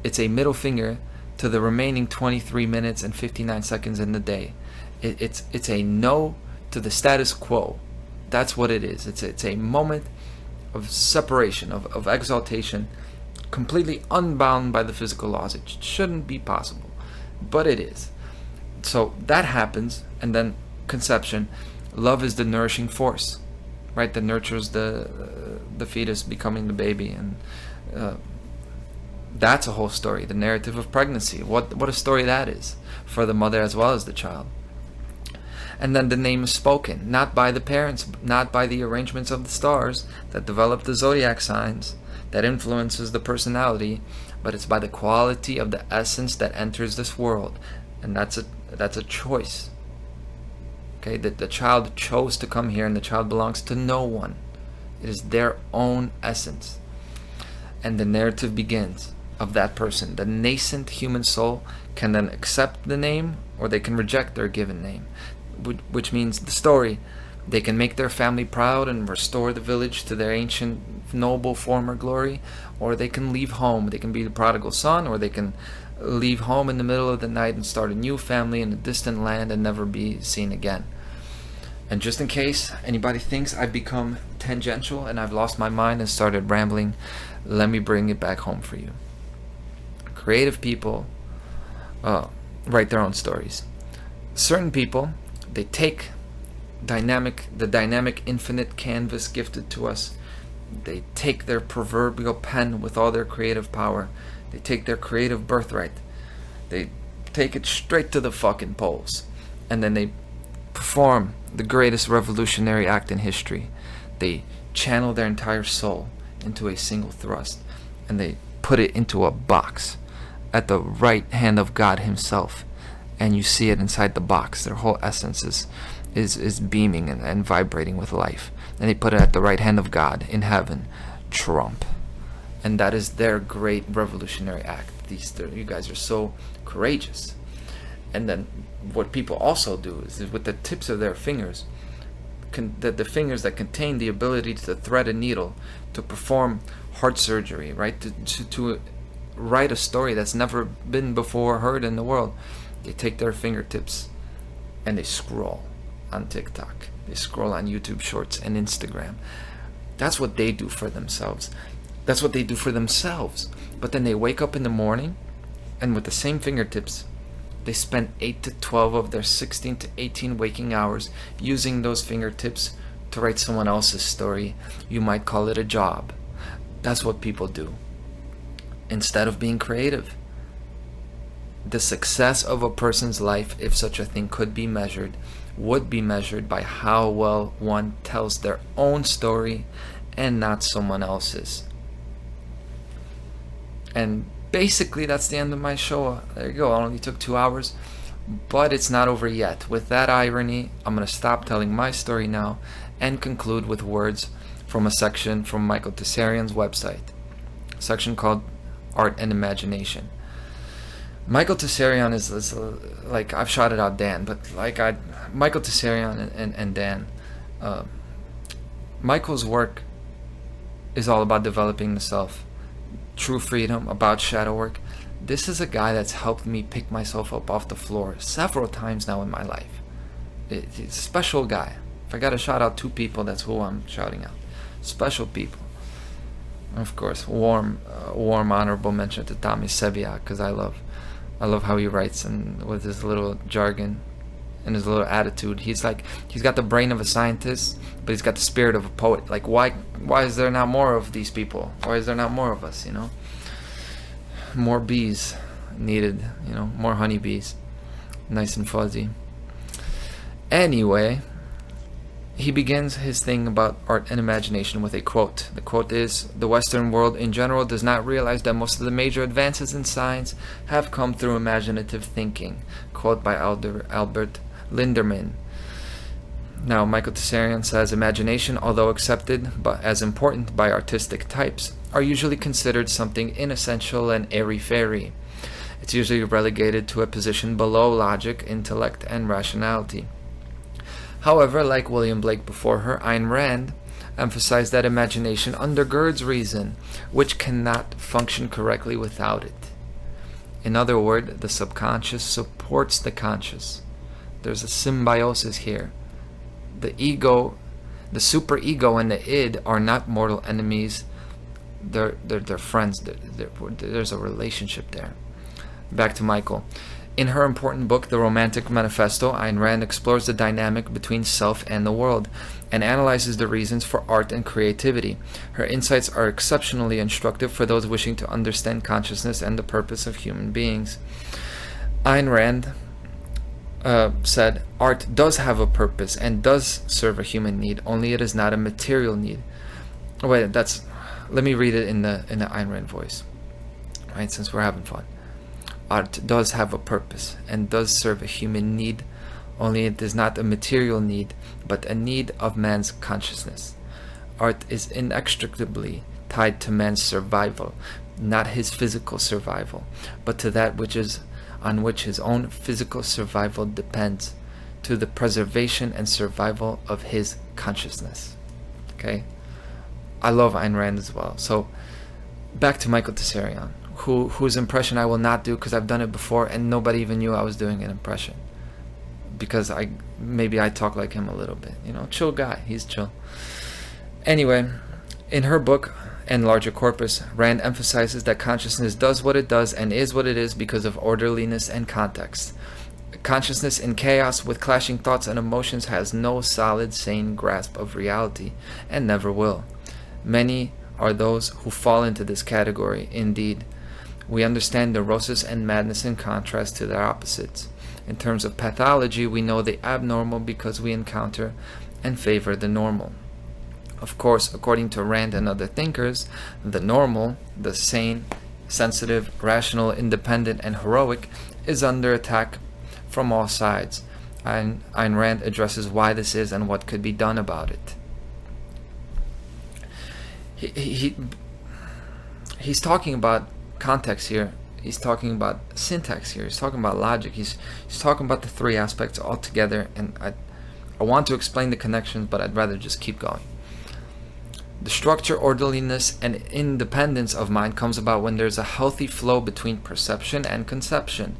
It's a middle finger to the remaining 23 minutes and 59 seconds in the day. It's a no to the status quo. That's what it is. It's a moment of separation, of exaltation, completely unbound by the physical laws. It shouldn't be possible, but it is. So that happens, and then conception. Love is the nourishing force, right? That nurtures the fetus becoming the baby, and that's a whole story. The narrative of pregnancy. What a story that is for the mother as well as the child. And then the name is spoken, not by the parents, not by the arrangements of the stars that develop the zodiac signs, that influences the personality, but it's by the quality of the essence that enters this world. And that's a choice. Okay, that the child chose to come here, and the child belongs to no one. It is their own essence. And the narrative begins of that person. The nascent human soul can then accept the name, or they can reject their given name, which means the story. They can make their family proud and restore the village to their ancient noble former glory, or they can leave home. They can be the prodigal son, or they can leave home in the middle of the night and start a new family in a distant land and never be seen again. And just in case anybody thinks I've become tangential and I've lost my mind and started rambling, let me bring it back home for you. Creative people write their own stories. Certain people, they take the dynamic infinite canvas gifted to us. They take their proverbial pen with all their creative power. They take their creative birthright. They take it straight to the fucking poles. And then they perform the greatest revolutionary act in history. They channel their entire soul into a single thrust. And they put it into a box at the right hand of God himself. And you see it inside the box. Their whole essence is beaming and vibrating with life. And they put it at the right hand of God in heaven. Trump. And that is their great revolutionary act. You guys are so courageous. And then what people also do is with the tips of their fingers, the fingers that contain the ability to thread a needle, to perform heart surgery, right? To write a story that's never been before heard in the world. They take their fingertips and they scroll on TikTok. They scroll on YouTube Shorts and Instagram. That's what they do for themselves. That's what they do for themselves. But then they wake up in the morning, and with the same fingertips, they spend 8 to 12 of their 16 to 18 waking hours using those fingertips to write someone else's story. You might call it a job. That's what people do. Instead of being creative. The success of a person's life, if such a thing could be measured, would be measured by how well one tells their own story and not someone else's. And basically that's the end of my show. There you go. It only took 2 hours, but it's not over yet. With that irony, I'm going to stop telling my story now and conclude with words from a section from Michael Tsarion's website, a section called Art and Imagination. Michael Tsarion is like, I've shouted out Dan, but Michael Tsarion and Dan, Michael's work is all about developing the self, true freedom, about shadow work. This is a guy that's helped me pick myself up off the floor several times now in my life. He's a special guy. If I gotta shout out 2 people, that's who I'm shouting out. Special people. Of course, warm honorable mention to Tommy Sebiak, because I love how he writes, and with his little jargon and his little attitude. He's got the brain of a scientist, but he's got the spirit of a poet. Like, why is there not more of these people? Why is there not more of us, More bees needed, more honeybees. Nice and fuzzy. Anyway, he begins his thing about art and imagination with a quote. The quote is, "The Western world in general does not realize that most of the major advances in science have come through imaginative thinking." Quote by Albert Linderman. Now, Michael Tsarion says, imagination, although accepted but as important by artistic types, are usually considered something inessential and airy-fairy. It's usually relegated to a position below logic, intellect, and rationality. However, like William Blake before her, Ayn Rand emphasized that imagination undergirds reason, which cannot function correctly without it. In other words, the subconscious supports the conscious. There's a symbiosis here. The ego, the superego, and the id are not mortal enemies. They're friends. There's a relationship there. Back to Michael. In her important book, The Romantic Manifesto, Ayn Rand explores the dynamic between self and the world and analyzes the reasons for art and creativity. Her insights are exceptionally instructive for those wishing to understand consciousness and the purpose of human beings. Ayn Rand said, art does have a purpose and does serve a human need, only it is not a material need. Wait, let me read it in the Ayn Rand voice, right, since we're having fun. Art does have a purpose and does serve a human need, only it is not a material need, but a need of man's consciousness. Art is inextricably tied to man's survival, not his physical survival, but to that on which his own physical survival depends, to the preservation and survival of his consciousness. Okay? I love Ayn Rand as well. So, back to Michael Tsarion, whose impression I will not do because I've done it before and nobody even knew I was doing an impression. Because maybe I talk like him a little bit. Chill guy. He's chill. Anyway, in her book, and Larger Corpus, Rand emphasizes that consciousness does what it does and is what it is because of orderliness and context. Consciousness in chaos with clashing thoughts and emotions has no solid, sane grasp of reality, and never will. Many are those who fall into this category. Indeed, we understand neurosis and madness in contrast to their opposites. In terms of pathology, we know the abnormal because we encounter and favor the normal. Of course, according to Rand and other thinkers, the normal, the sane, sensitive, rational, independent, and heroic, is under attack from all sides. And Ayn Rand addresses why this is and what could be done about it. He's talking about context here. He's talking about syntax here. He's talking about logic. He's talking about the three aspects all together. And I want to explain the connections, but I'd rather just keep going. The structure, orderliness, and independence of mind comes about when there's a healthy flow between perception and conception,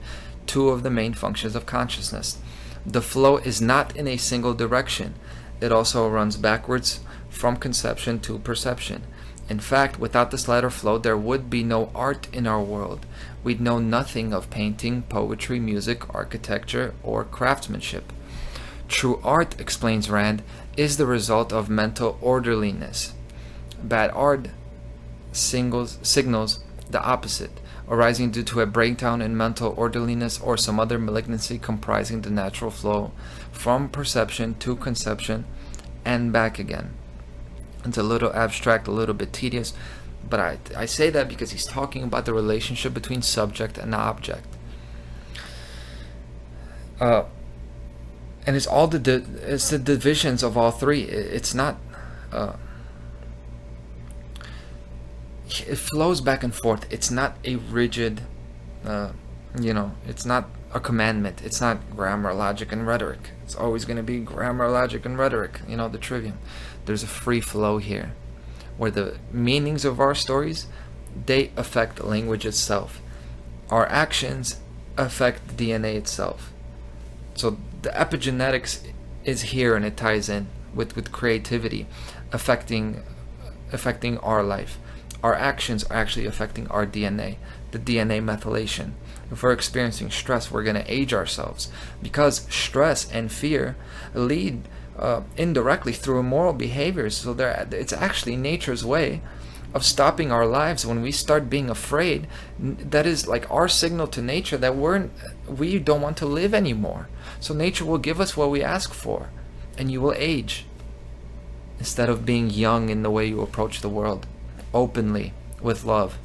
two of the main functions of consciousness. The flow is not in a single direction. It also runs backwards from conception to perception. In fact, without this latter flow, there would be no art in our world. We'd know nothing of painting, poetry, music, architecture, or craftsmanship. True art, explains Rand, is the result of mental orderliness. Bad art signals the opposite, arising due to a breakdown in mental orderliness or some other malignancy comprising the natural flow from perception to conception and back again. It's a little abstract, a little bit tedious, but I say that because he's talking about the relationship between subject and object. And it's all it's the divisions of all three. It's not... it flows back and forth. It's not a rigid, it's not a commandment. It's not grammar, logic, and rhetoric. It's always going to be grammar, logic, and rhetoric, the trivium. There's a free flow here, where the meanings of our stories, they affect language itself. Our actions affect the DNA itself. So the epigenetics is here, and it ties in with creativity, affecting our life. Our actions are actually affecting our DNA, the DNA methylation. If we're experiencing stress, we're going to age ourselves because stress and fear lead indirectly through immoral behaviors. So it's actually nature's way of stopping our lives. When we start being afraid, that is like our signal to nature that we don't want to live anymore. So nature will give us what we ask for, and you will age instead of being young in the way you approach the world, openly, with love.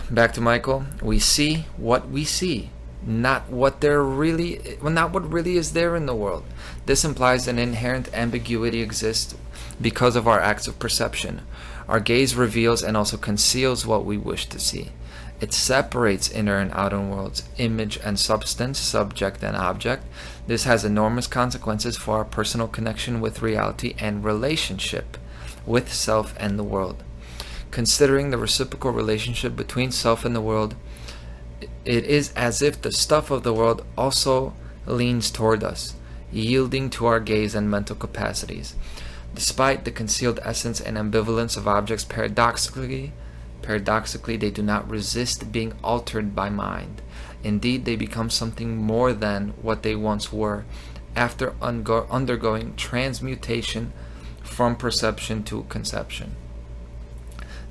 Back to Michael. We see what we see. not what really is there in the world. This implies an inherent ambiguity exists because of our acts of perception. Our gaze reveals and also conceals what we wish to see. It separates inner and outer worlds, image and substance, subject and object. This has enormous consequences for our personal connection with reality and relationship with self and the world. Considering the reciprocal relationship between self and the world, it is as if the stuff of the world also leans toward us, yielding to our gaze and mental capacities. Despite the concealed essence and ambivalence of objects, paradoxically, they do not resist being altered by mind. Indeed, they become something more than what they once were after undergoing transmutation from perception to conception.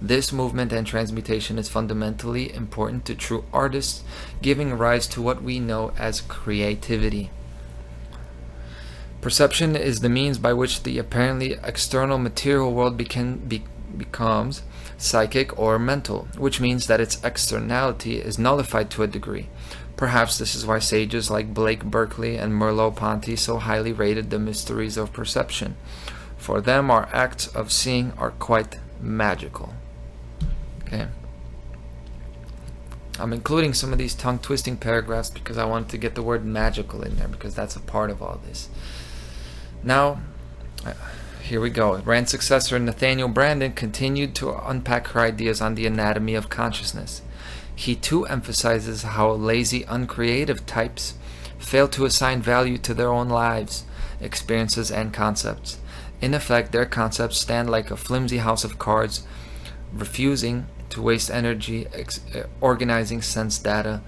This movement and transmutation is fundamentally important to true artists, giving rise to what we know as creativity. Perception is the means by which the apparently external material world becomes psychic or mental, which means that its externality is nullified to a degree. Perhaps this is why sages like Blake Berkeley and Merleau-Ponty so highly rated the mysteries of perception. For them, our acts of seeing are quite magical. Okay. I'm including some of these tongue-twisting paragraphs because I wanted to get the word magical in there, because that's a part of all this. Now, here we go. Rand's successor, Nathaniel Branden, continued to unpack her ideas on the anatomy of consciousness. He too emphasizes how lazy, uncreative types fail to assign value to their own lives, experiences, and concepts. In effect, their concepts stand like a flimsy house of cards, refusing to waste energy organizing sense data.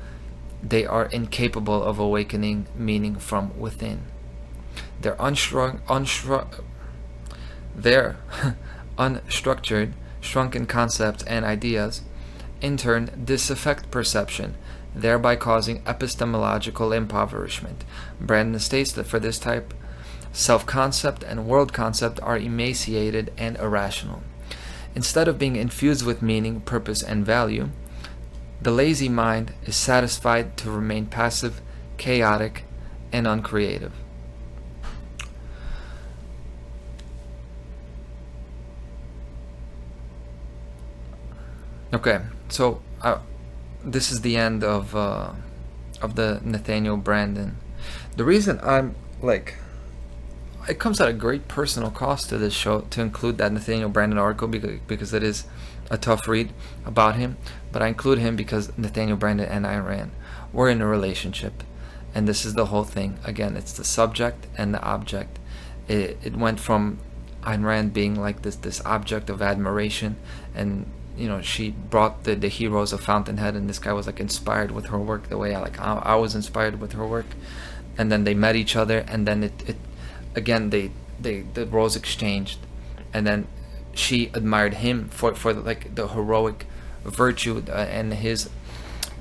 They are incapable of awakening meaning from within. Their unstructured, shrunken concepts and ideas in turn disaffect perception, thereby causing epistemological impoverishment. Branden states that for this type, self-concept and world concept are emaciated and irrational. Instead of being infused with meaning, purpose, and value, the lazy mind is satisfied to remain passive, chaotic, and uncreative. Okay, so this is the end of the Nathaniel Branden. The reason I'm like, it comes at a great personal cost to this show to include that Nathaniel Branden article because it is a tough read about him, but I include him because Nathaniel Branden and Ayn Rand were in a relationship, and this is the whole thing. Again, it's the subject and the object. It went from Ayn Rand being like this object of admiration, and she brought the heroes of Fountainhead, and this guy was like inspired with her work the way I was inspired with her work. And then they met each other, and then the roles exchanged, and then she admired him for like the heroic virtue and his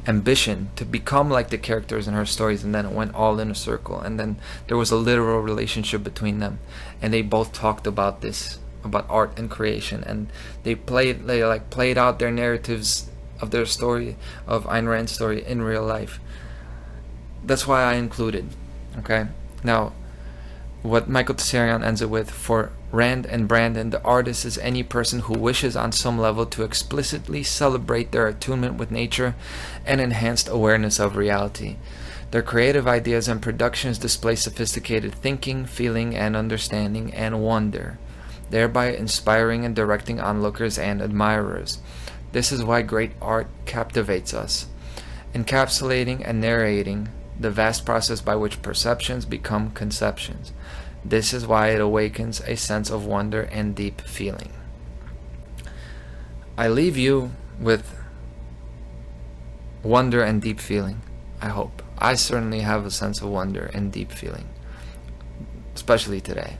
ambition to become like the characters in her stories, and then it went all in a circle, and then there was a literal relationship between them, and they both talked about this, about art and creation, and they played out their narratives of their story, of Ayn Rand's story, in real life. That's why I included. Okay, now what Michael Tsarion ends it with: for Rand and Branden, the artist is any person who wishes on some level to explicitly celebrate their attunement with nature and enhanced awareness of reality. Their creative ideas and productions display sophisticated thinking, feeling, and understanding, and wonder, thereby inspiring and directing onlookers and admirers. This is why great art captivates us, encapsulating and narrating the vast process by which perceptions become conceptions. This is why it awakens a sense of wonder and deep feeling. I leave you with wonder and deep feeling, I hope. I certainly have a sense of wonder and deep feeling, especially today.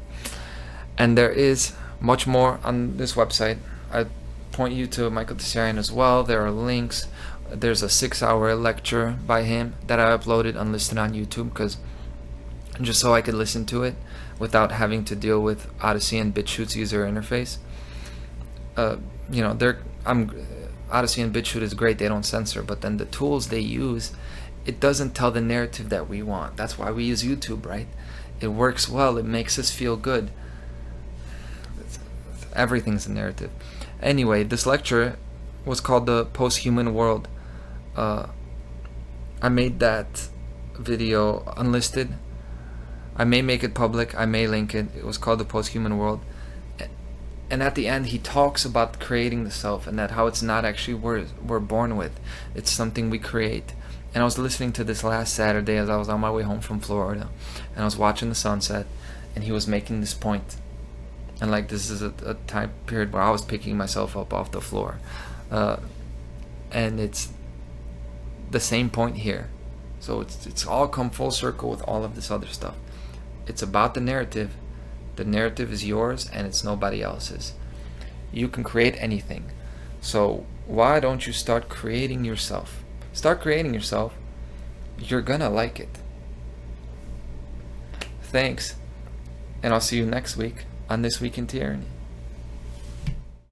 And there is much more on this website. I point you to Michael Tsarion as well. There are links. There's a 6-hour lecture by him that I uploaded unlisted on YouTube, because just so I could listen to it without having to deal with Odyssey and BitChute's user interface. Odyssey and BitChute is great, they don't censor, but then the tools they use it doesn't tell the narrative that we want. That's why we use YouTube, right? It works well. It makes us feel good. Everything's a narrative. Anyway, this lecture was called The Post-Human World. I made that video unlisted. I may make it public. I may link it. It was called The Post-Human World. And at the end, he talks about creating the self, and that how it's not actually we're born with. It's something we create. And I was listening to this last Saturday as I was on my way home from Florida, and I was watching the sunset, and he was making this point. And like, this is a time period where I was picking myself up off the floor, and it's the same point here. So it's all come full circle with all of this other stuff. It's about the narrative. The narrative is yours and it's nobody else's. You can create anything. So why don't you start creating yourself? Start creating yourself. You're gonna like it. Thanks. And I'll see you next week on This Week in Tyranny.